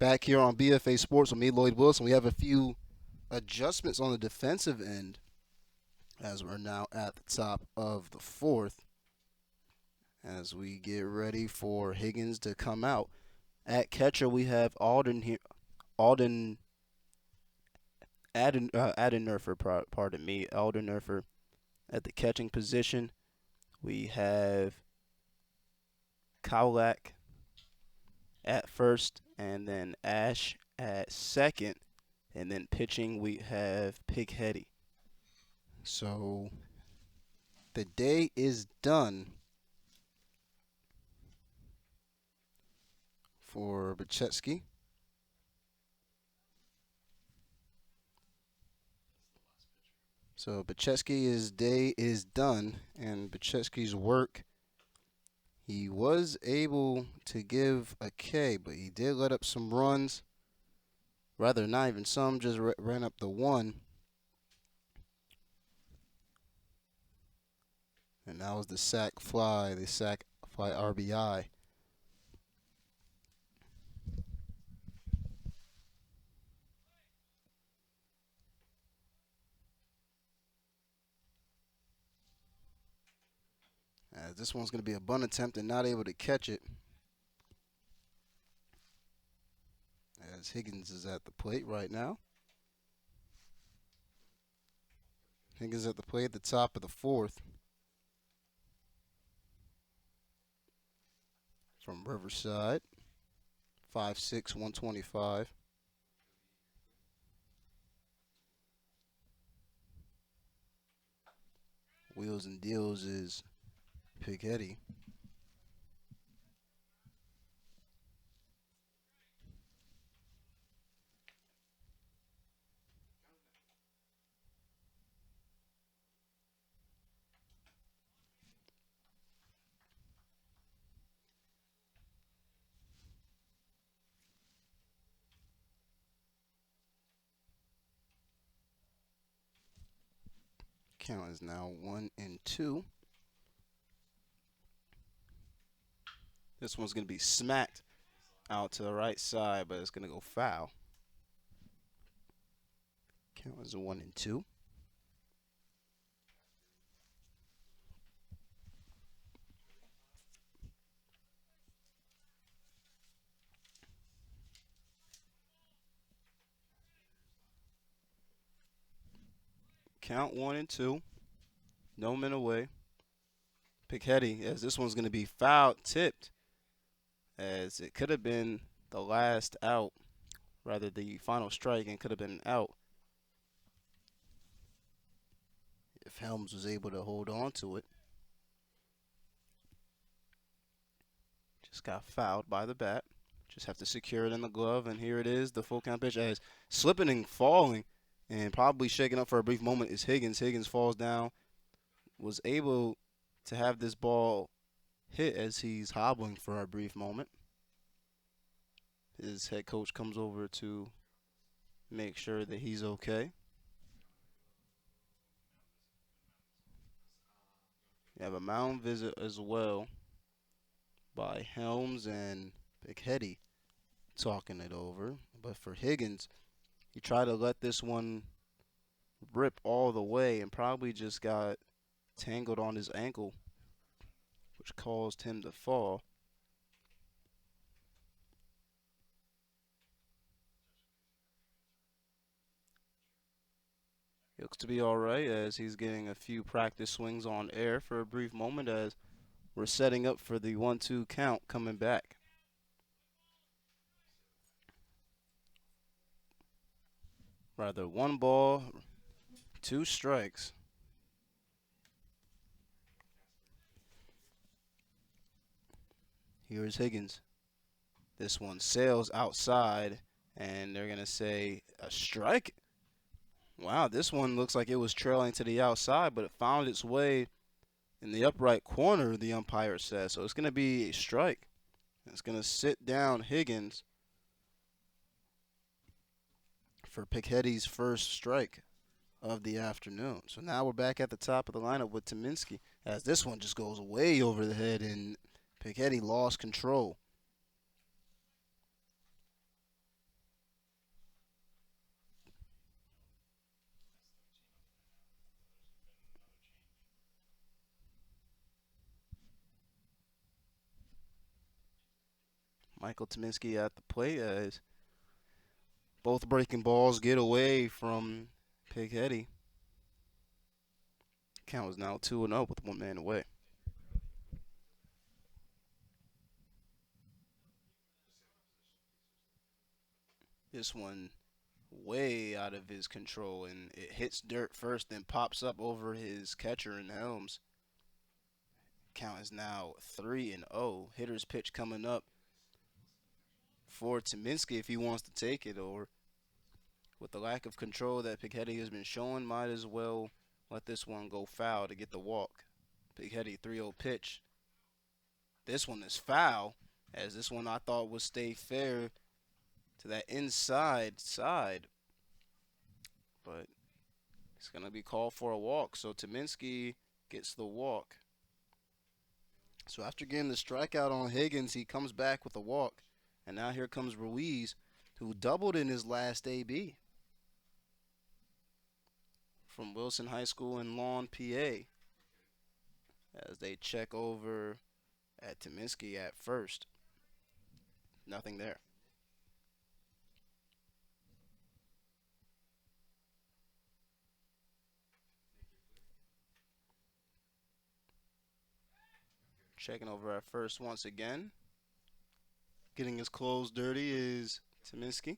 Back here on BFA Sports with me, Lloyd Wilson. We have a few adjustments on the defensive end as we're now at the top of the fourth, as we get ready for Higgins to come out. At catcher, we have Alden Alden Derfer, pardon me, Alden Derfer at the catching position. We have Cowlack at first, and then Ash at second, and then pitching we have Pigheady. So the day is done for Bachetsky. So Bachetsky's day is done, and Bachetsky's work. He was able to give a K, but he did let up some runs. Rather, not even some, just ran up the one. And that was the sac fly RBI. This one's going to be a bunt attempt and not able to catch it. As Higgins is at the plate right now. Higgins at the plate at the top of the fourth. From Riverside. 5'6", 125. Wheels and deals is Pigheady. Count is now 1-2. This one's going to be smacked out to the right side, but it's going to go foul. Count is 1-2. Count 1-2. No men away. Pigheady, as this one's going to be foul tipped, as it could have been the last out, rather the final strike, and could have been out if Helms was able to hold on to it. Just got fouled by the bat. Just have to secure it in the glove, and here it is, the full count pitch, as slipping and falling and probably shaking up for a brief moment is Higgins. Higgins falls down, was able to have this ball hit as he's hobbling for a brief moment. His head coach comes over to make sure that he's okay. You have a mound visit as well by Helms and Pigheady talking it over. But for Higgins, he tried to let this one rip all the way and probably just got tangled on his ankle, which caused him to fall. He looks to be all right as he's getting a few practice swings on air for a brief moment as we're setting up for the 1-2 count coming back. Rather, 1 ball, 2 strikes. Here's Higgins. This one sails outside, and they're going to say a strike. Wow, this one looks like it was trailing to the outside, but it found its way in the upright corner, the umpire says. So it's going to be a strike. It's going to sit down Higgins for Pigheady's first strike of the afternoon. So now we're back at the top of the lineup with Tominski, as this one just goes way over the head, and Pigheady lost control. Michael Tominski at the plate as Both breaking balls get away from Pighetti. Count is now 2-0 with 1 man away. This one way out of his control, and it hits dirt first, then pops up over his catcher in Helms. Count is now 3-0. Hitter's pitch coming up for Tyminski if he wants to take it, or with the lack of control that Pighetti has been showing, might as well let this one go foul to get the walk. Pighetti 3-0 pitch. This one is foul, as this one I thought would stay fair to that inside side, but it's going to be called for a walk. So Tyminski gets the walk. So after getting the strikeout on Higgins, he comes back with a walk. And now here comes Ruiz, who doubled in his last AB from Wilson High School in Lawn, PA, as they check over at Tyminski at first. Nothing there. Checking over at first once again. Getting his clothes dirty is Tyminski.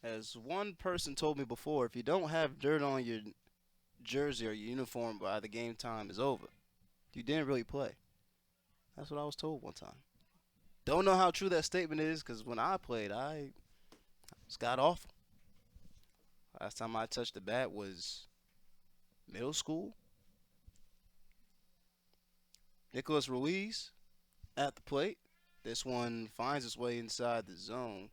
As one person told me before, if you don't have dirt on your jersey or your uniform by the game time is over, you didn't really play. That's what I was told one time. Don't know how true that statement is, because when I played, I was god awful. Last time I touched the bat was middle school. Nicholas Ruiz at the plate. This one finds its way inside the zone.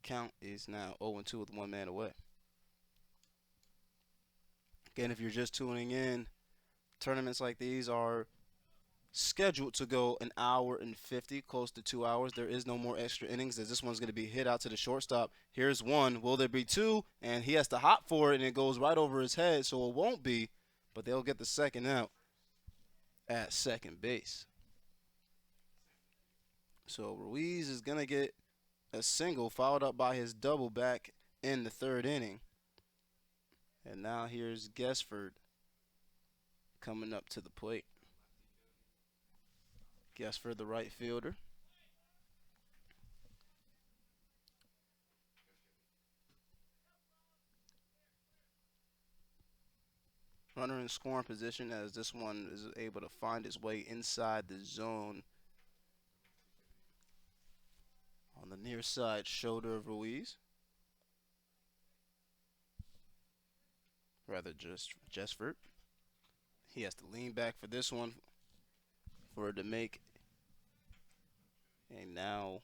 Count is now 0-2 with 1 man away. Again, if you're just tuning in, tournaments like these are scheduled to go an hour and 50, close to 2 hours. There is no more extra innings, as this one's going to be hit out to the shortstop. Here's one. Will there be two? And he has to hop for it, and it goes right over his head, so it won't be. But they'll get the second out at second base. So Ruiz is going to get a single, followed up by his double back in the third inning. And now here's Gesford coming up to the plate. Gesford, the right fielder. Runner in scoring position, as this one is able to find his way inside the zone on the near side shoulder of Ruiz. Rather just Gesford. He has to lean back for this one for it to make. And now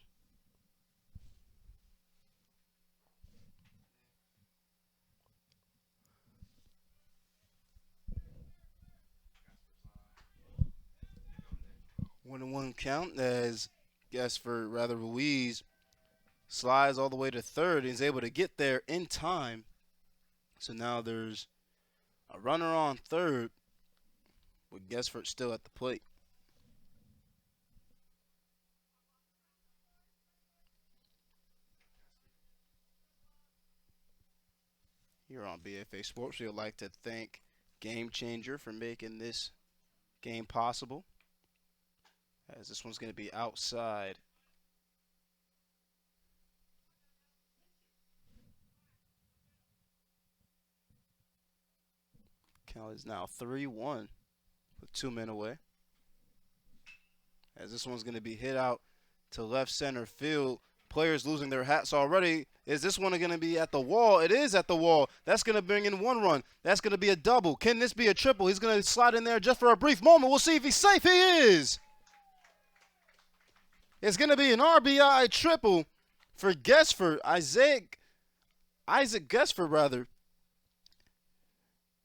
One and one count as Ruiz slides all the way to third and is able to get there in time. So now there's a runner on third with Gesford still at the plate. Here on BFA Sports, we would like to thank Gamechanger for making this game possible, as this one's going to be outside. Count is now 3-1 with 2 men away, as this one's going to be hit out to left center field. Players losing their hats already. Is this one going to be at the wall? It is at the wall. That's going to bring in one run. That's going to be a double. Can this be a triple? He's going to slide in there just for a brief moment. We'll see if he's safe. He is. It's going to be an RBI triple for Gesford. Isaac Gesford, rather.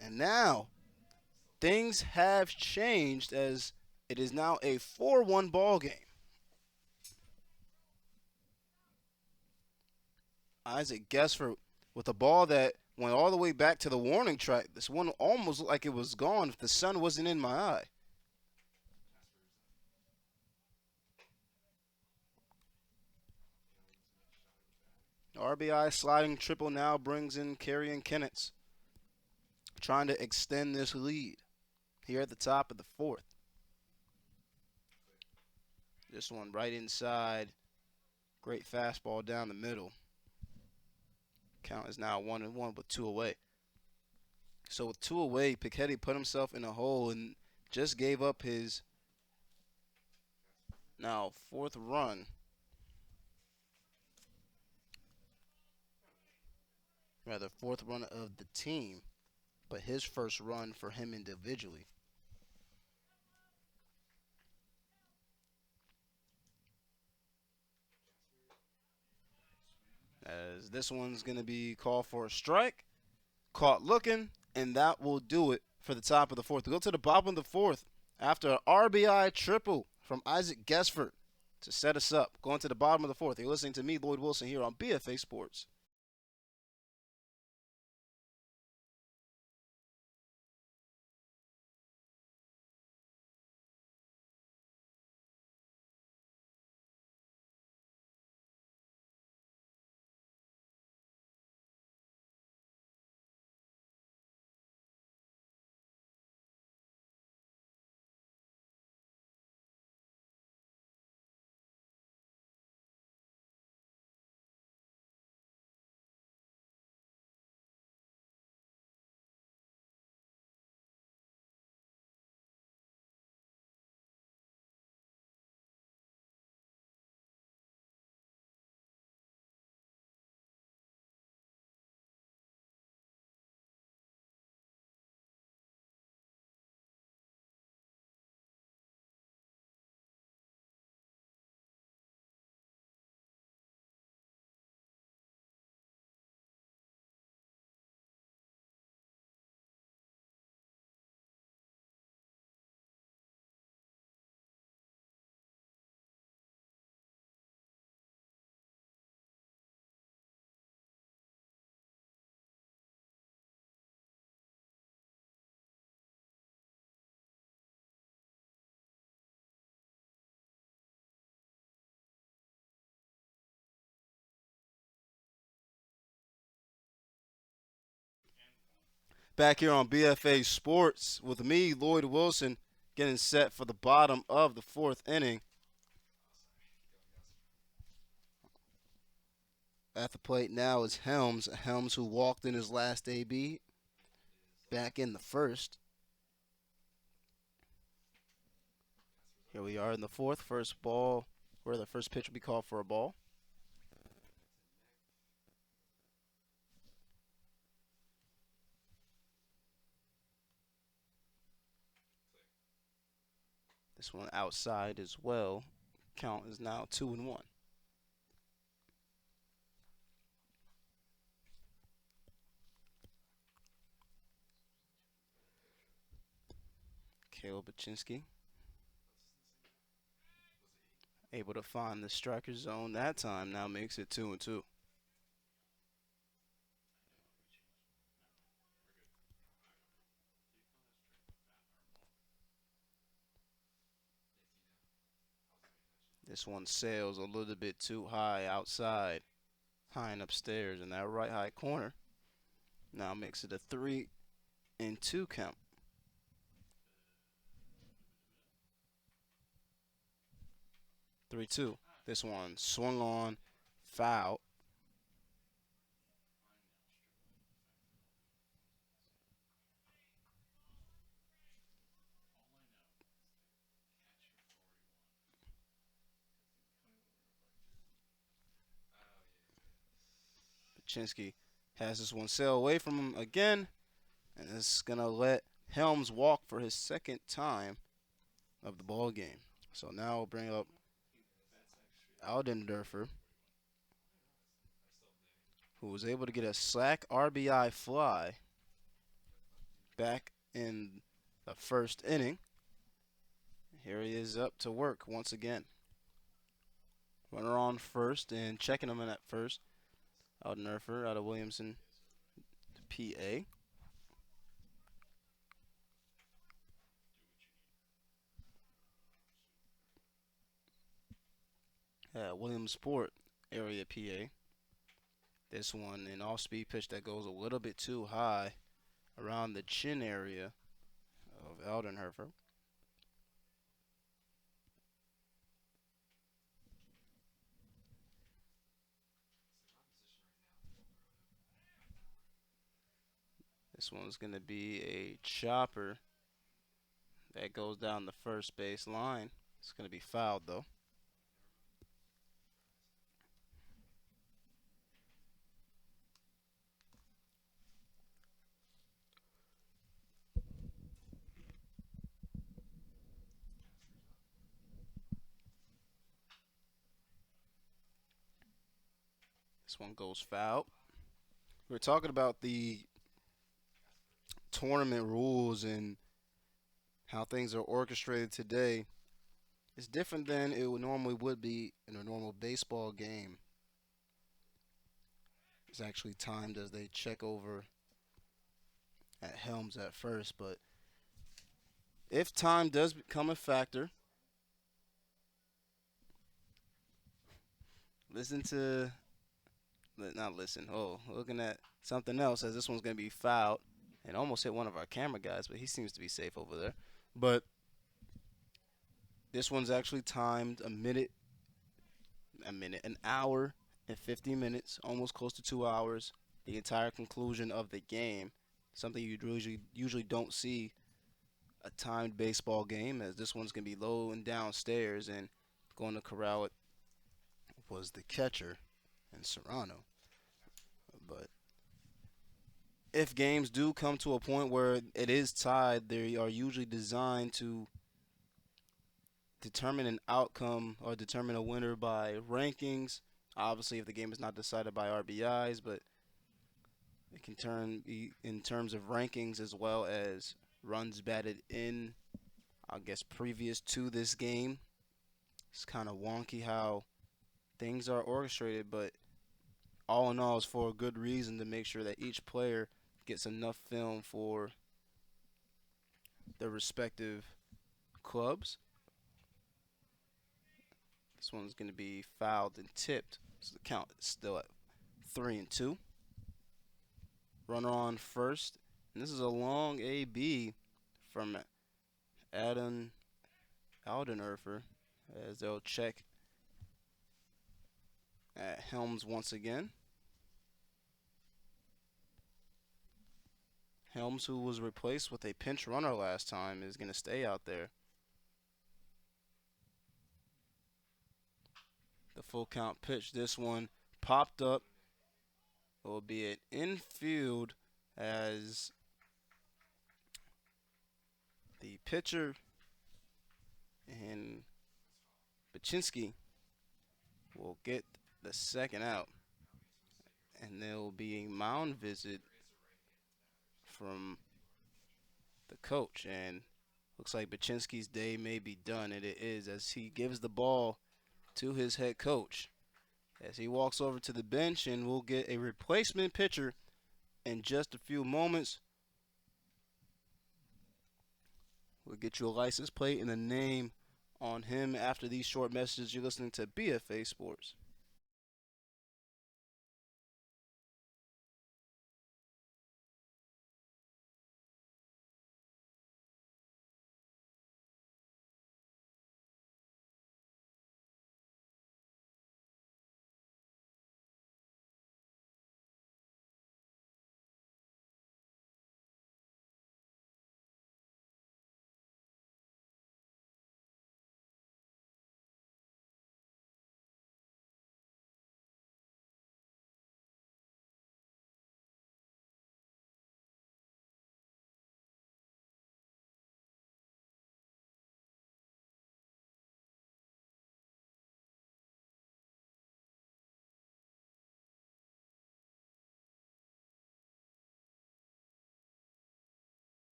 And now things have changed, as it is now a 4-1 ball game. Isaac Gesford with a ball that went all the way back to the warning track. This one almost looked like it was gone if the sun wasn't in my eye. RBI sliding triple now brings in Kerrion Kennetts, trying to extend this lead here at the top of the fourth. This one right inside. Great fastball down the middle. Count is now 1-1 with 2 away. So with 2 away, Piketty put himself in a hole and just gave up his now 4th run. Rather, 4th run of the team, but his first run for him individually. As this one's going to be called for a strike. Caught looking, and that will do it for the top of the fourth. We go to the bottom of the fourth after an RBI triple from Isaac Gesford to set us up. Going to the bottom of the fourth. You're listening to me, Lloyd Wilson, here on BFA Sports. Back here on BFA Sports with me, Lloyd Wilson, getting set for the bottom of the fourth inning. At the plate now is Helms. Helms who walked in his last AB. Back in the first. Here we are in the fourth. First ball, where the first pitch will be called for a ball. This one outside as well. Count is now 2-1. Caleb Baczynski able to find the striker zone that time. Now makes it 2-2. This one sails a little bit too high outside, high and upstairs in that right high corner. Now makes it a 3-2 count. This one swung on, foul. Baczynski has this one sail away from him again, and it's gonna let Helms walk for his second time of the ball game. So now we'll bring up Alden Derfer, who was able to get a sac RBI fly back in the first inning. Here he is up to work once again. Runner on first and checking him in at first. Alden Derfer out of Williamson, PA. Williamsport area, PA. This one, an off-speed pitch that goes a little bit too high around the chin area of Alden Derfer. This one's going to be a chopper that goes down the first base line. It's going to be fouled, though. This one goes foul. We're talking about the tournament rules and how things are orchestrated today. It's different than it normally would be in a normal baseball game. It's actually timed as they check over at Helms at first, but if time does become a factor, looking at something else, as this one's going to be fouled and almost hit one of our camera guys, but he seems to be safe over there. But this one's actually timed an hour and 50 minutes, almost close to 2 hours, the entire conclusion of the game. Something you usually don't see a timed baseball game, as this one's going to be low and downstairs, and going to corral it was the catcher and Serrano. But if games do come to a point where it is tied, they are usually designed to determine an outcome or determine a winner by rankings. Obviously, if the game is not decided by RBIs, but it can turn in terms of rankings as well as runs batted in, I guess, previous to this game. It's kind of wonky how things are orchestrated, but all in all, it's for a good reason, to make sure that each player gets enough film for their respective clubs. This one's going to be fouled and tipped, so the count is still at 3-2. Runner on first, and this is a long AB from Alden Derfer, as they'll check at Helms once again. Helms, who was replaced with a pinch runner last time, is going to stay out there. The full count pitch. This one popped up. It will be an infield, as the pitcher and Baczynski will get the second out. And there will be a mound visit from the coach. And looks like Baczynski's day may be done, and it is, as he gives the ball to his head coach as he walks over to the bench, and we'll get a replacement pitcher in just a few moments. We'll get you a license plate and a name on him after these short messages. You're listening to BFA Sports.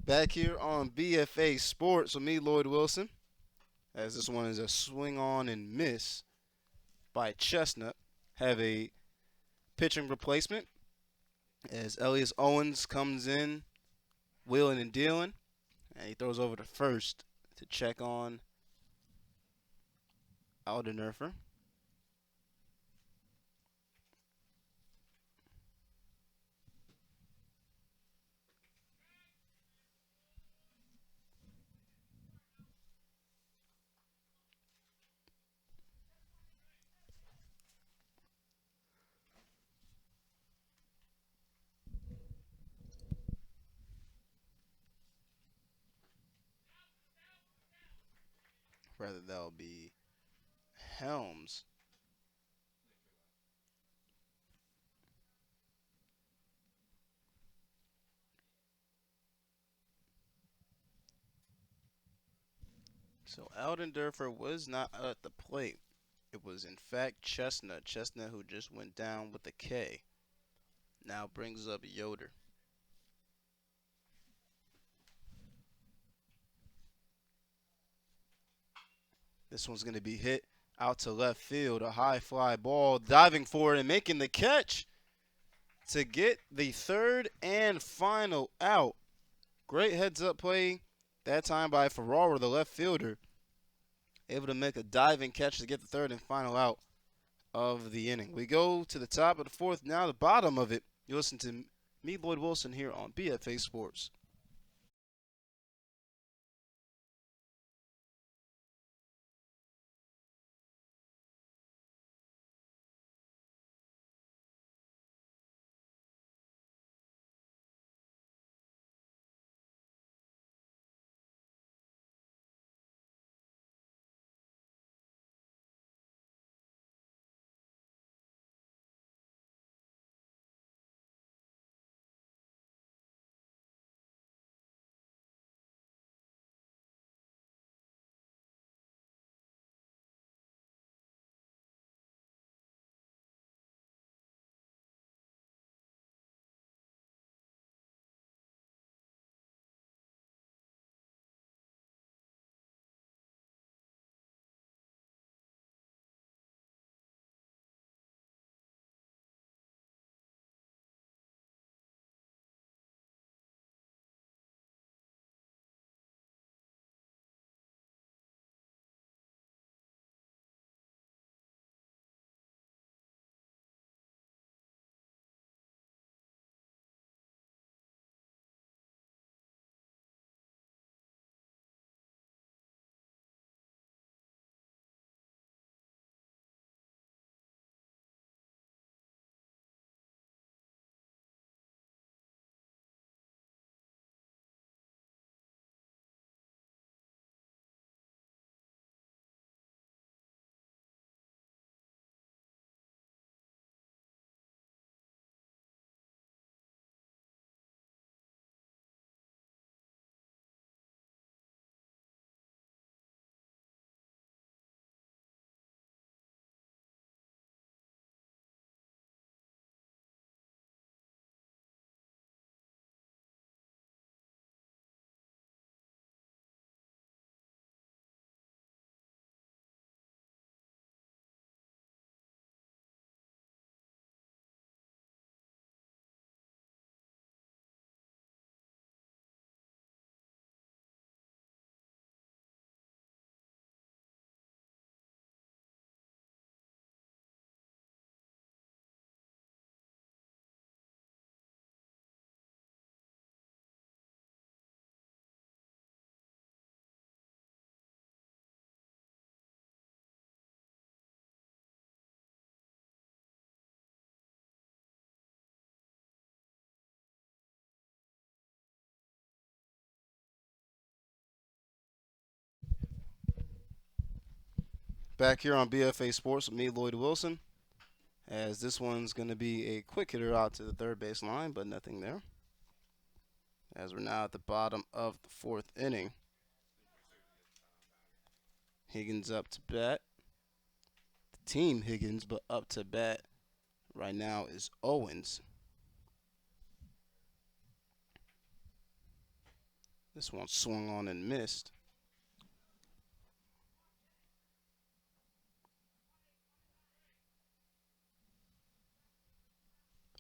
Back here on BFA Sports with me, Lloyd Wilson, as this one is a swing on and miss by Chestnut. Have a pitching replacement as Elias Owens comes in, wheeling and dealing, and he throws over to first to check on Alden Derfer. Rather, that'll be Helms. So Alden Derfer was not at the plate. It was in fact Chestnut. Chestnut who just went down with a K. Now brings up Yoder. This one's going to be hit out to left field. A high fly ball, diving for it and making the catch to get the third and final out. Great heads-up play that time by Ferrara, the left fielder. Able to make a diving catch to get the third and final out of the inning. We go to the top of the fourth, now the bottom of it. You listen to me, Lloyd Wilson, here on BFA Sports. Back here on BFA Sports with me, Lloyd Wilson, as this one's going to be a quick hitter out to the third base line, but nothing there. As we're now at the bottom of the fourth inning. Higgins up to bat. The team Higgins, but up to bat right now is Owens. This one swung on and missed.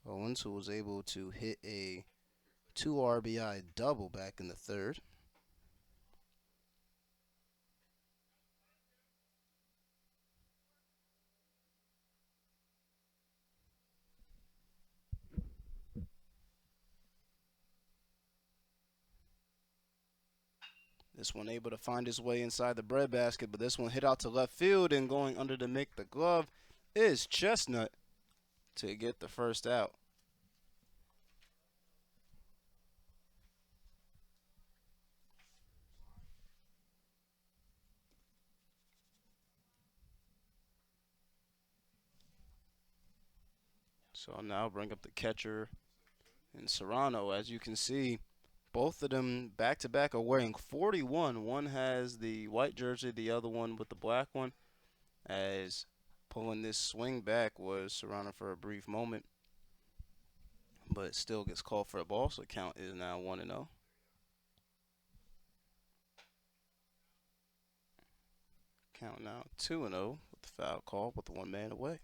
Owens, who was able to hit a 2 RBI double back in the third. This one able to find his way inside the breadbasket, but this one hit out to left field, and going under to make the glove is Chestnut to get the first out. So I'll now bring up the catcher and Serrano. As you can see, both of them back-to-back are wearing 41. One has the white jersey, the other one with the black one. As pulling this swing back was Serrano for a brief moment, but it still gets called for a ball, so the count is now 1-0. Count now 2-0 with the foul call with the 1 man away.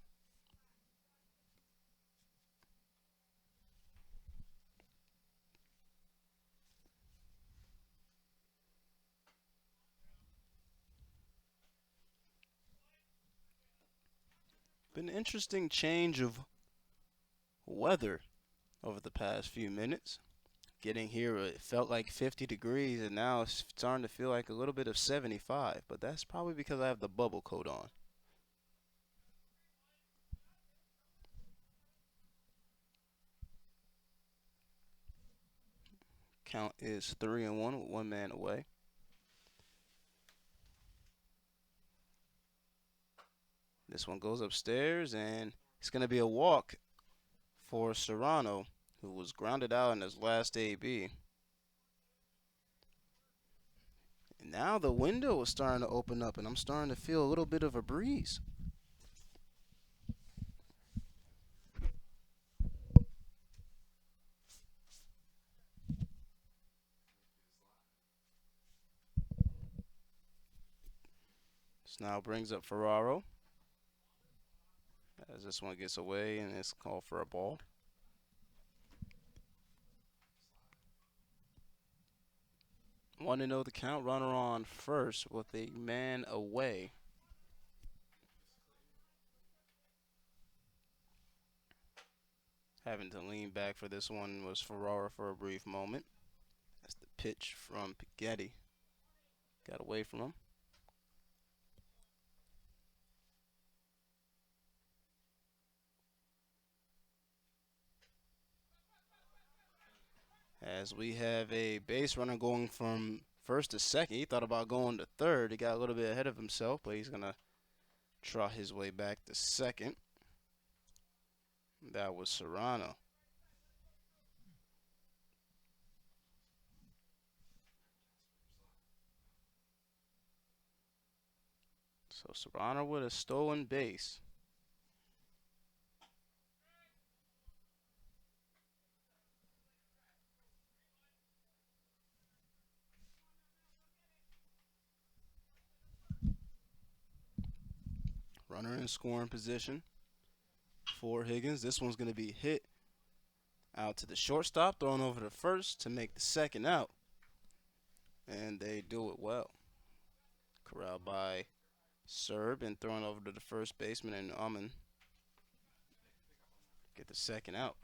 Been an interesting change of weather over the past few minutes. Getting here, it felt like 50 degrees, and now it's starting to feel like a little bit of 75, but that's probably because I have the bubble coat on. Count is 3-1 with 1 man away. This one goes upstairs, and it's going to be a walk for Serrano, who was grounded out in his last AB. And now the window is starting to open up, and I'm starting to feel a little bit of a breeze. This now brings up Ferraro, as this one gets away, and it's called for a ball. Want to know the count, runner on first with a man away. Having to lean back for this one was Ferraro for a brief moment. That's the pitch from Pighetti. Got away from him. As we have a base runner going from first to second. He thought about going to third. He got a little bit ahead of himself, but he's going to trot his way back to second. That was Serrano. So Serrano with a stolen base. Runner in scoring position for Higgins. This one's going to be hit out to the shortstop, thrown over to first to make the second out. And they do it well. Corralled by Serb and thrown over to the first baseman, and Uman get the second out.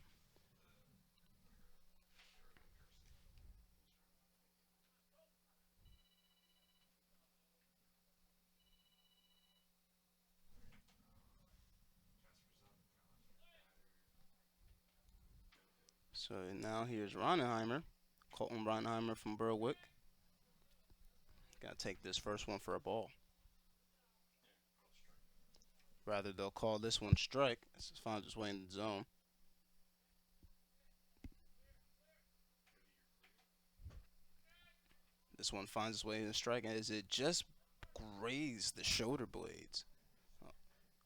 So now here's Ronenheimer, Colton Ronenheimer from Berwick. Got to take this first one for a ball. Rather, they'll call this one strike as it finds its way in the zone. This one finds its way in the strike as it just grazed the shoulder blades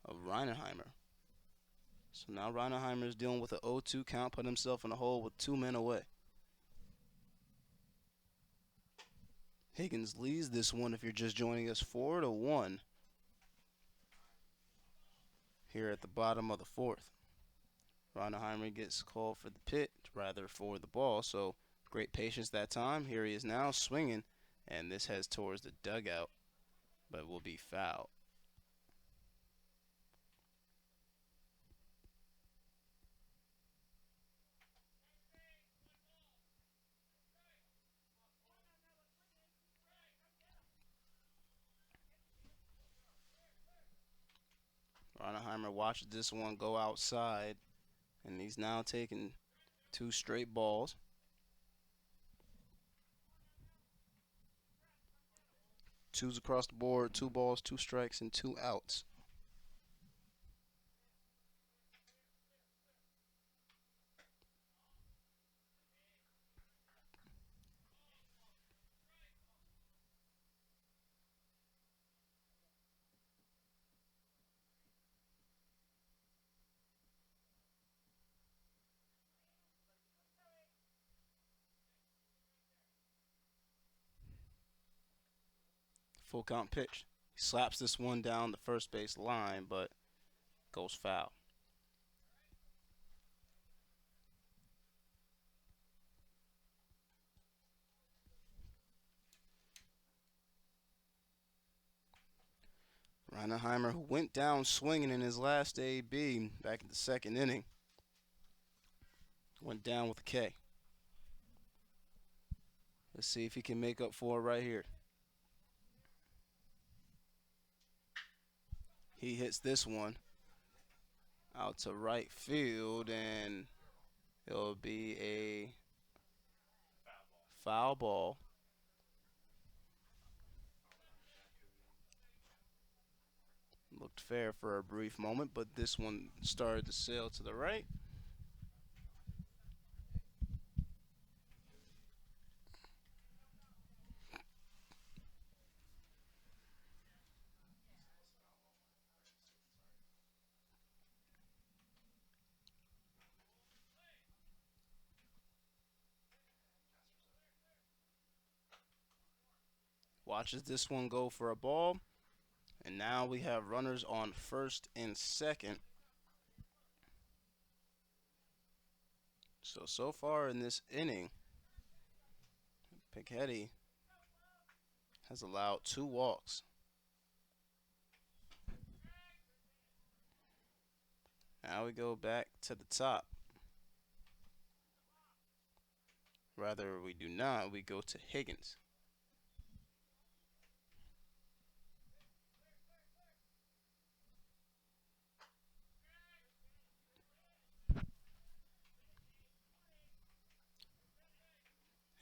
of Ronenheimer. So now Ronenheimer is dealing with an 0-2 count, put himself in a hole with 2 men away. Higgins leads this one if you're just joining us 4-1 here at the bottom of the fourth. Ronaheimer gets called for the pitch, rather for the ball, so great patience that time. Here he is now swinging, and this heads towards the dugout, but will be foul. Ronaheimer watches this one go outside, and he's now taking 2 straight balls. Twos across the board, 2 balls, 2 strikes, and 2 outs. Full count pitch. He slaps this one down the first base line, but goes foul. Ronaheimer, who went down swinging in his last AB back in the second inning, went down with a K. Let's see if he can make up for it right here. He hits this one out to right field, and it'll be a foul ball. Looked fair for a brief moment, but this one started to sail to the right. Watches this one go for a ball. And now we have runners on first and second. So far in this inning, Piketty has allowed 2 walks. Now we go back to the top. Rather, we do not. We go to Higgins.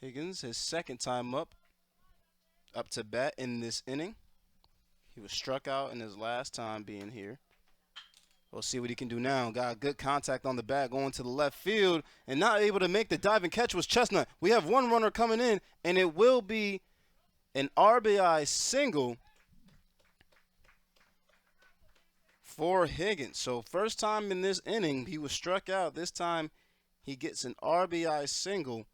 Higgins, his second time up to bat in this inning. He was struck out in his last time being here. We'll see what he can do now. Got good contact on the bat going to the left field, and not able to make the diving catch was Chestnut. We have 1 runner coming in, and it will be an RBI single for Higgins. So first time in this inning, he was struck out. This time he gets an RBI single,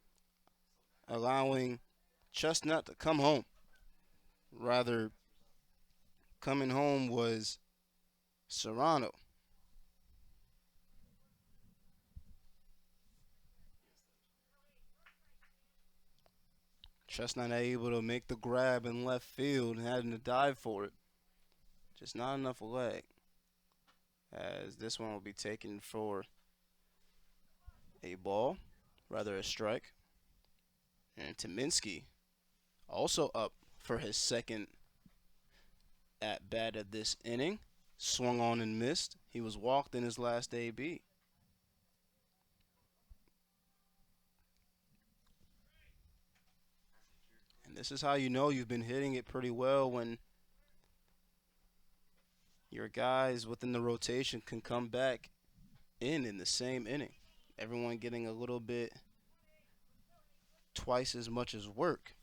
allowing Chestnut to come home. Rather, coming home was Serrano. Chestnut able to make the grab in left field and having to dive for it. Just not enough leg. As this one will be taken for a ball, rather a strike. And Tominski also up for his second at bat of this inning. Swung on and missed. He was walked in his last AB. And this is how you know you've been hitting it pretty well, when your guys within the rotation can come back in the same inning. Everyone getting a little bit twice as much as work.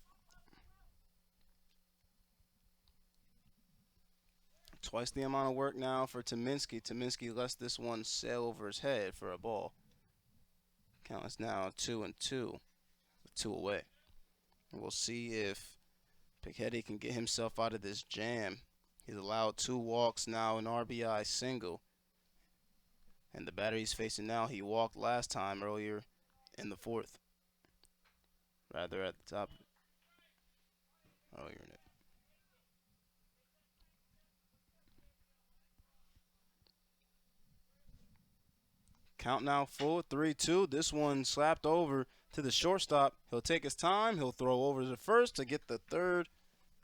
Twice the amount of work now for Tominski. Tominski lets this one sail over his head for a ball. Count is now 2-2 with 2 away. And we'll see if Piketty can get himself out of this jam. He's allowed 2 walks now, an RBI single. And the batter he's facing now, he walked last time earlier in the 4th. Rather at the top. Earlier in it. Count now full, 3-2. This one slapped over to the shortstop. He'll take his time. He'll throw over to the first to get the third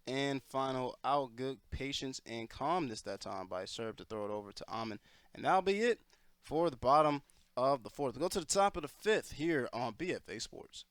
and final out. Good patience and calmness that time by Serb to throw it over to Amon. And that'll be it for the bottom of the 4th. We'll go to the top of the 5th here on BFA Sports.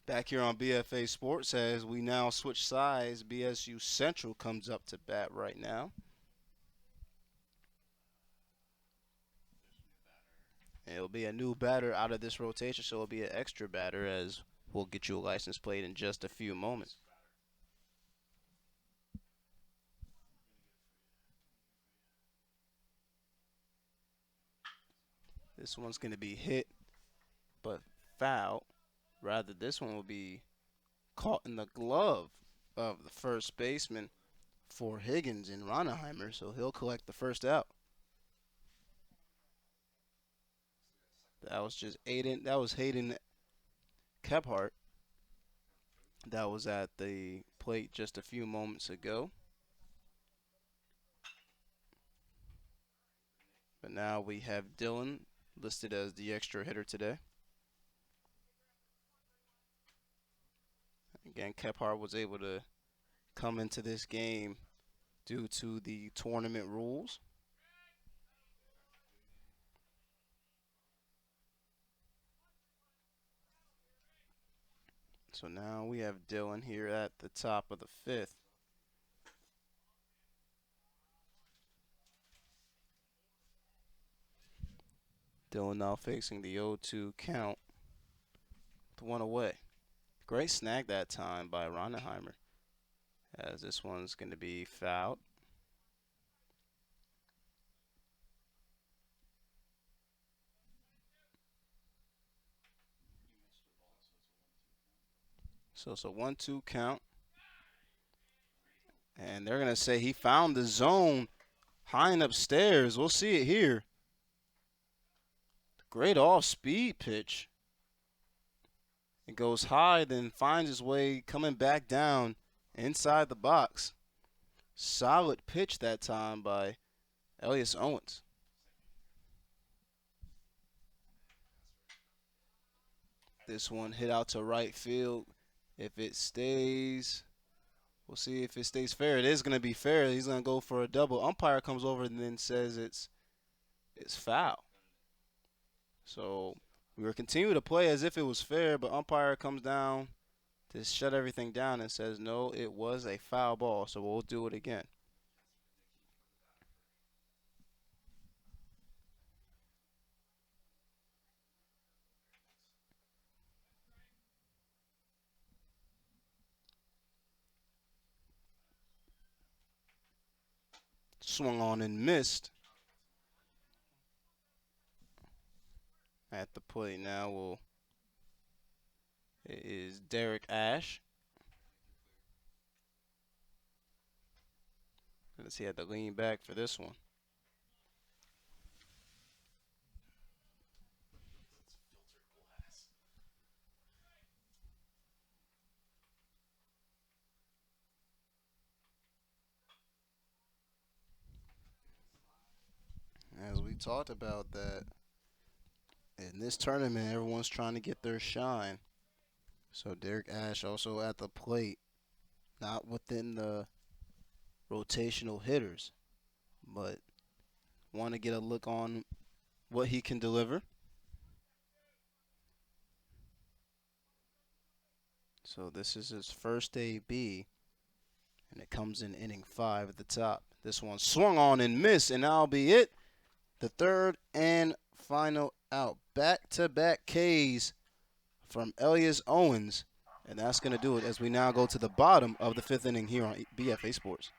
Back here on BFA Sports as we now switch sides. BSU Central comes up to bat right now. And it'll be a new batter out of this rotation, so it'll be an extra batter as we'll get you a license plate in just a few moments. This one's going to be hit, but foul. Rather, this one will be caught in the glove of the first baseman for Higgins and Ronaheimer, so he'll collect the first out. That was just Hayden Kephart. That was at the plate just a few moments ago. But now we have Dillon listed as the extra hitter today. Again, Kephart was able to come into this game due to the tournament rules. So now we have Dillon here at the top of the 5th. Dillon now facing the 0-2 count with 1 away. Great snag that time by Ronaheimer, as this one's going to be fouled. So it's a 1-2 count. And they're going to say he found the zone high and upstairs. We'll see it here. Great off-speed pitch. It goes high, then finds his way coming back down inside the box. Solid pitch that time by Elias Owens. This one hit out to right field. If it stays, we'll see if it stays fair. It is going to be fair. He's going to go for a double. Umpire comes over and then says it's foul. So we were continuing to play as if it was fair, but umpire comes down to shut everything down and says, no, it was a foul ball, so we'll do it again. swung on and missed. At the plate now it is Derek Ash. Let's see, he had to lean back for this one. As we talked about that, in this tournament, everyone's trying to get their shine. So Derek Ash also at the plate, not within the rotational hitters, but want to get a look on what he can deliver. So this is his first AB, and it comes in inning 5 at the top. This one swung on and missed, and that'll be it. The third and final out. Back-to-back Ks from Elias Owens, and that's going to do it as we now go to the bottom of the 5th inning here on BFA Sports.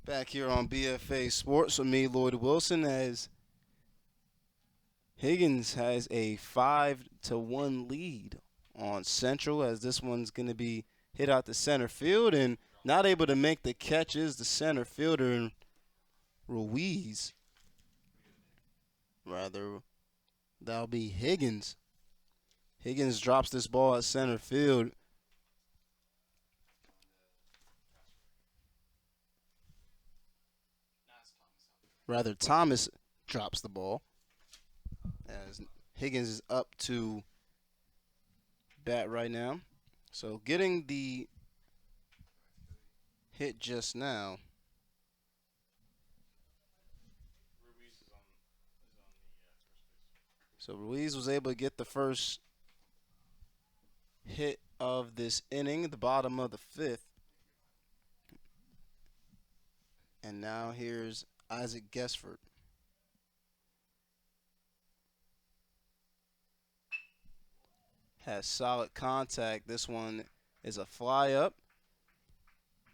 Back here on BFA Sports with me, Lloyd Wilson, as Higgins has a 5-1 lead on Central, as this one's going to be hit out to center field, and not able to make the catch is the center fielder, Ruiz. Rather, that'll be Higgins. Higgins drops this ball at center field. Rather, Thomas drops the ball as Higgins is up to bat right now. So getting the hit just now. So Ruiz was able to get the first hit of this inning at the bottom of the 5th. And now here's Isaac Gesford. Has solid contact. This one is a fly up,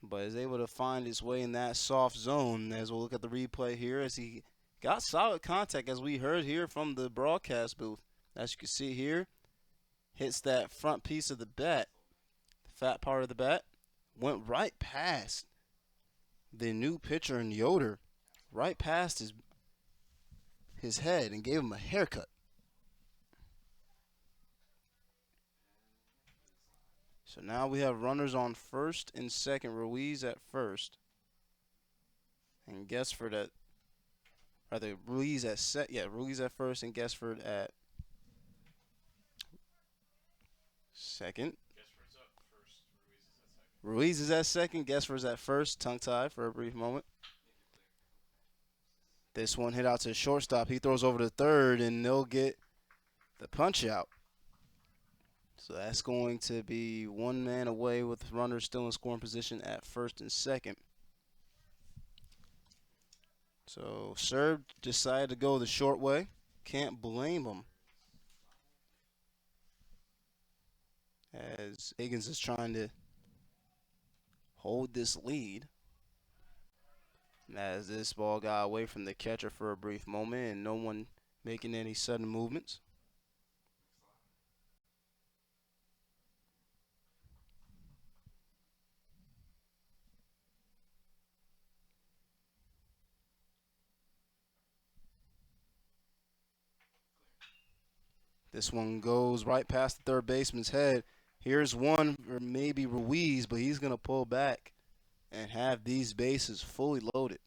but is able to find his way in that soft zone. As we'll look at the replay here, as he got solid contact, as we heard here from the broadcast booth. As you can see here, hits that front piece of the bat, the fat part of the bat, went right past the new pitcher in Yoder, right past his head, and gave him a haircut. So now we have runners on first and second. Ruiz at first, and Gesford at, rather Ruiz at Ruiz at first and Gesford at Second. Ruiz is at second. Guessford's at first. Tongue tied for a brief moment. This one hit out to the shortstop. He throws over to third, and they'll get the punch out. So that's going to be one man away with runners still in scoring position at first and second. So Serb decided to go the short way. Can't blame him, as Higgins is trying to hold this lead. As this ball got away from the catcher for a brief moment and no one making any sudden movements. This one goes right past the third baseman's head. Here's one for maybe Ruiz, but he's going to pull back and have these bases fully loaded.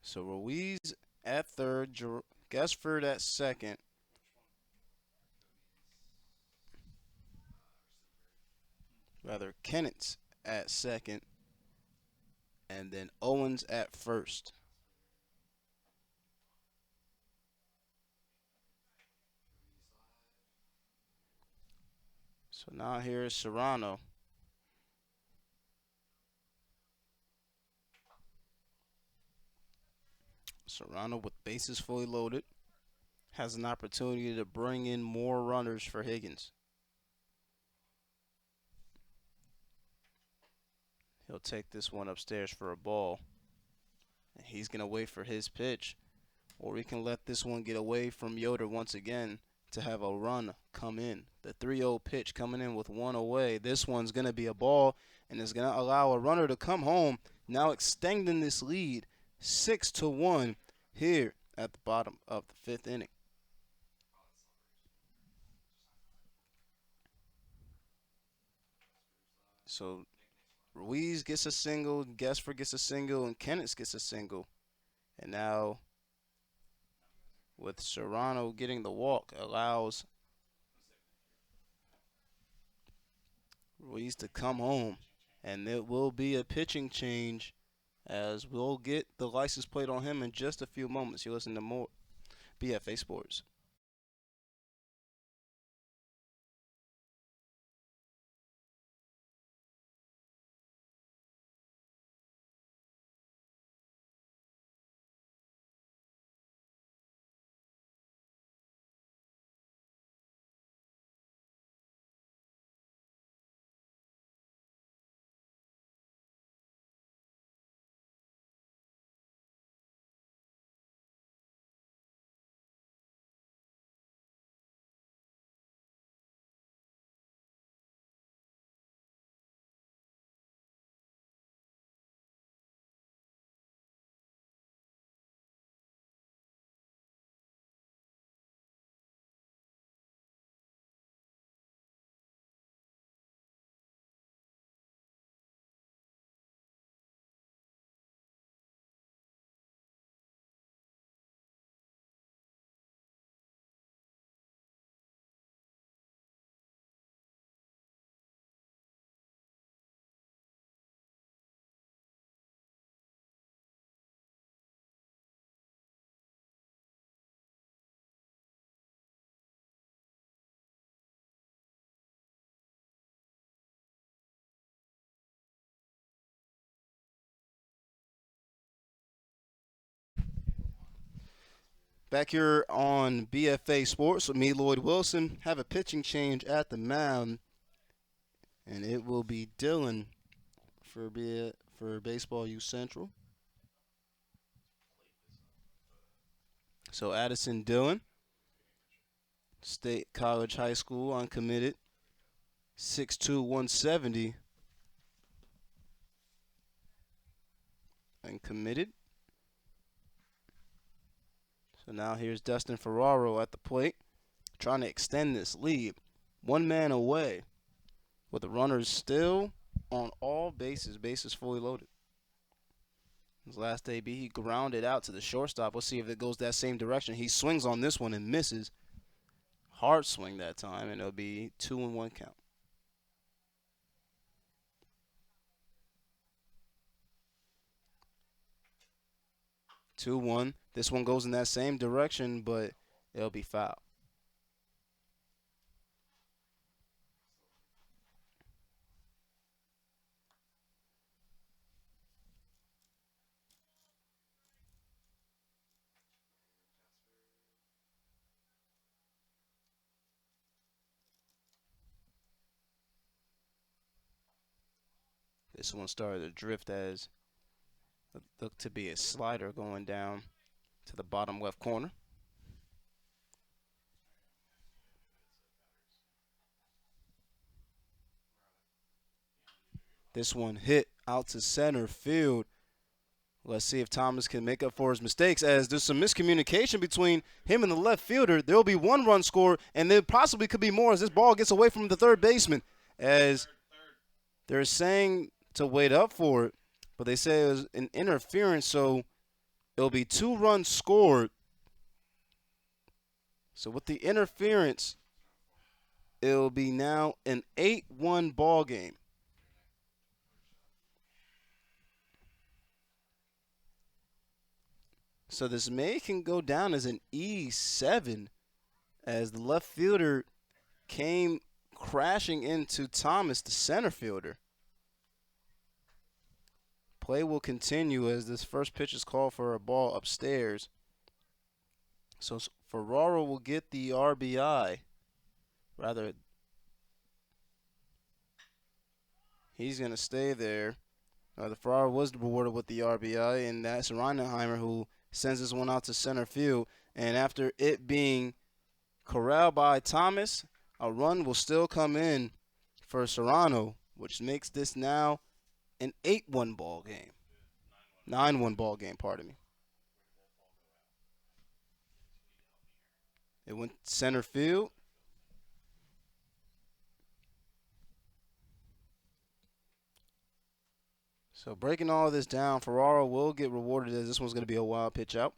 So Ruiz at third, Guessford at second. Rather, Kennett at second. And then Owens at first. So now here is Serrano. Serrano with bases fully loaded has an opportunity to bring in more runners for Higgins. He'll take this one upstairs for a ball. And he's going to wait for his pitch. Or he can let this one get away from Yoder once again to have a run come in. The 3-0 pitch coming in with one away. This one's going to be a ball and is going to allow a runner to come home, now extending this lead 6-1 here at the bottom of the fifth inning. So Ruiz gets a single, Guessford gets a single, and Kennett gets a single. And now with Serrano getting the walk, allows Ruiz to come home. And it will be a pitching change, as we'll get the license plate on him in just a few moments. You listen to more BFA Sports. Back here on BFA Sports with me, Lloyd Wilson, have a pitching change at the mound, and it will be Dillon for Baseball U Central. So Addison Dillon, State College High School, uncommitted, 6'2", 170, and committed. So now here's Dustin Ferraro at the plate, trying to extend this lead. One man away, with the runners still on all bases fully loaded. His last AB, he grounded out to the shortstop. We'll see if it goes that same direction. He swings on this one and misses. Hard swing that time, and it'll be 2-1 count. Two one. This one goes in that same direction, but it'll be foul. This one started to drift as it looked to be a slider going down to the bottom left corner. This one hit out to center field. Let's see if Thomas can make up for his mistakes, as there's some miscommunication between him and the left fielder. There will be 1 run score, and there possibly could be more as this ball gets away from the third baseman, as they're saying to wait up for it, but they say it was an interference, so it'll be 2 runs scored. So with the interference, it'll be now an 8-1 ball game. So this can go down as an E7, as the left fielder came crashing into Thomas, the center fielder. Play will continue as this first pitch is called for a ball upstairs. So Ferraro will get the RBI. Rather, he's going to stay there. The Ferraro was rewarded with the RBI, and that's Reinheimer who sends this one out to center field. And after it being corralled by Thomas, a run will still come in for Serrano, which makes this now an 8-1 ball game. 9-1 ball game, pardon me. It went center field. So breaking all of this down, Ferraro will get rewarded as this one's going to be a wild pitch out.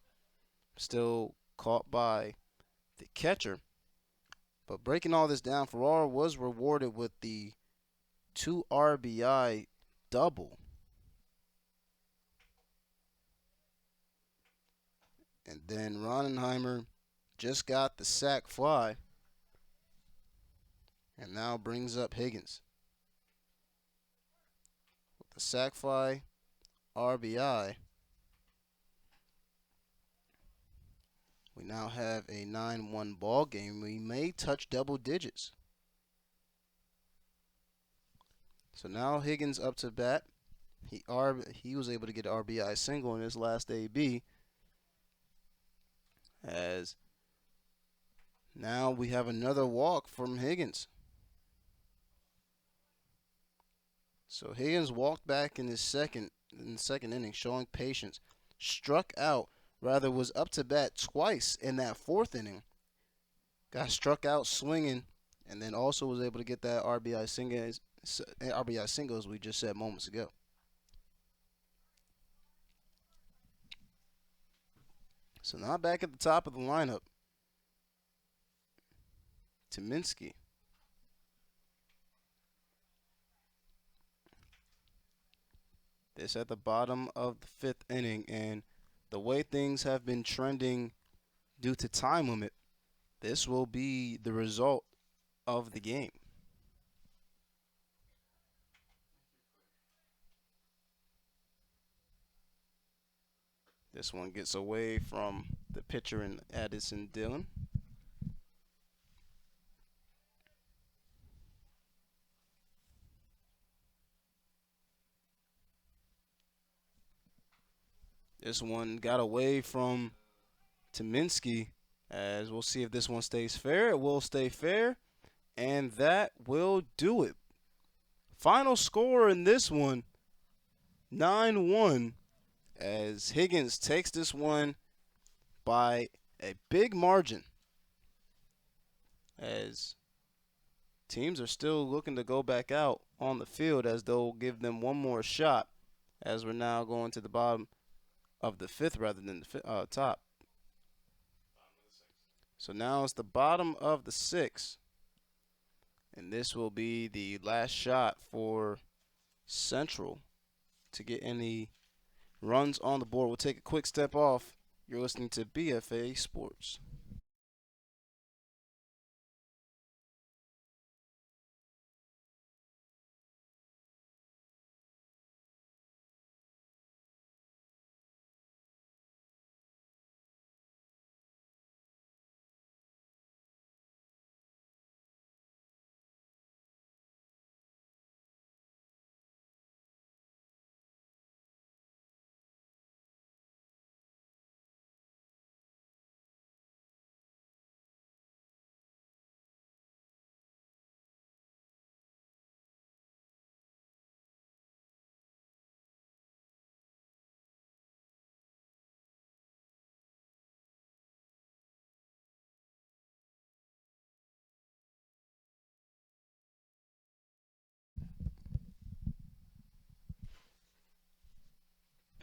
Still caught by the catcher. But breaking all this down, Ferraro was rewarded with the 2 RBI double. And then Ronnenheimer just got the sac fly and now brings up Higgins. With the sac fly, RBI, we now have a 9-1 ball game. We may touch double digits. So now Higgins up to bat. He was able to get an RBI single in his last AB. As now we have another walk from Higgins. So Higgins walked back in the second inning, showing patience. Struck out, rather was up to bat twice in that 4th inning. Got struck out swinging, and then also was able to get that RBI single, as we just said moments ago. So now back at the top of the lineup, Tyminski. This at the bottom of the 5th inning, and the way things have been trending due to time limit, this will be the result of the game. This one gets away from the pitcher in Addison Dillon. This one got away from Tyminski, as we'll see if this one stays fair. It will stay fair, and that will do it. Final score in this one, 9-1. As Higgins takes this one by a big margin, as teams are still looking to go back out on the field, as they'll give them one more shot, as we're now going to the bottom of the fifth rather than the top. So now it's the bottom of the sixth. And this will be the last shot for Central to get any runs on the board. We'll take a quick step off. You're listening to BFA Sports.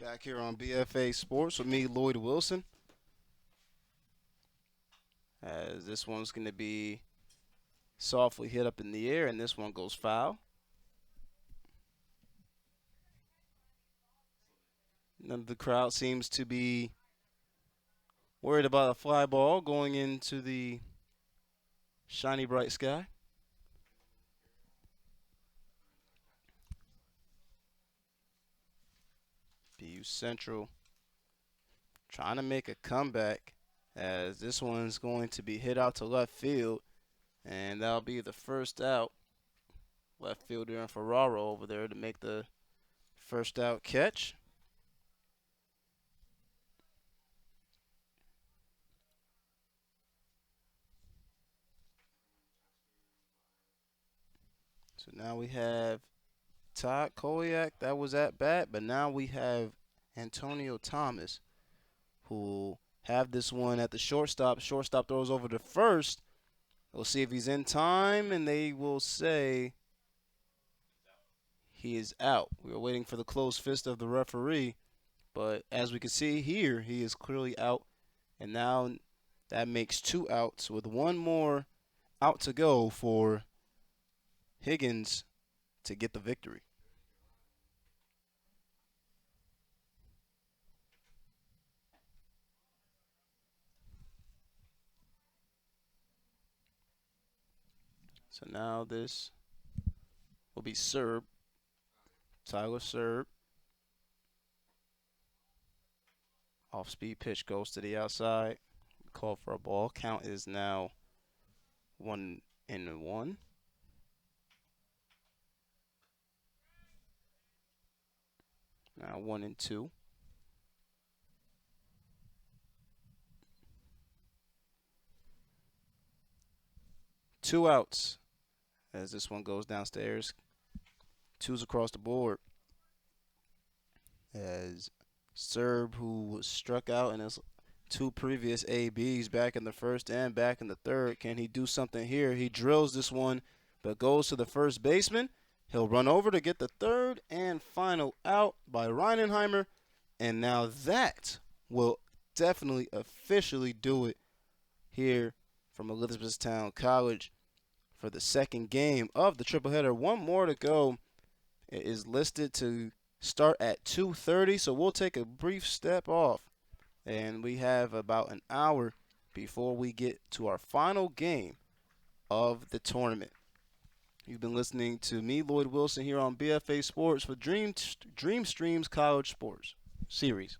Back here on BFA Sports with me, Lloyd Wilson. As this one's going to be softly hit up in the air, and this one goes foul. None of the crowd seems to be worried about a fly ball going into the shiny bright sky. BU Central trying to make a comeback, as this one's going to be hit out to left field, and that'll be the first out. Left fielder and Ferraro over there to make the first out catch. So now we have Todd Koliak that was at bat, but now we have Antonio Thomas, who will have this one at the shortstop. Shortstop throws over to first. We'll see if he's in time, and they will say he is out. We are waiting for the closed fist of the referee, but as we can see here, he is clearly out, and now that makes 2 outs with 1 more out to go for Higgins to get the victory. So now this will be Serb, Tyler Serb. Off-speed pitch goes to the outside. Call for a ball. Count is now 1-1. Now 1-2. Two outs as this one goes downstairs. 2s across the board. As Serb, who was struck out in his 2 previous ABs back in the first and back in the third, can he do something here? He drills this one, but goes to the first baseman. He'll run over to get the third and final out by Reinenheimer. And now that will definitely officially do it here from Elizabethtown College for the second game of the triple-header. 1 more to go. It is listed to start at 2:30, so we'll take a brief step off. And we have about an hour before we get to our final game of the tournament. You've been listening to me, Lloyd Wilson, here on BFA Sports for DreamStream's College Sports Series.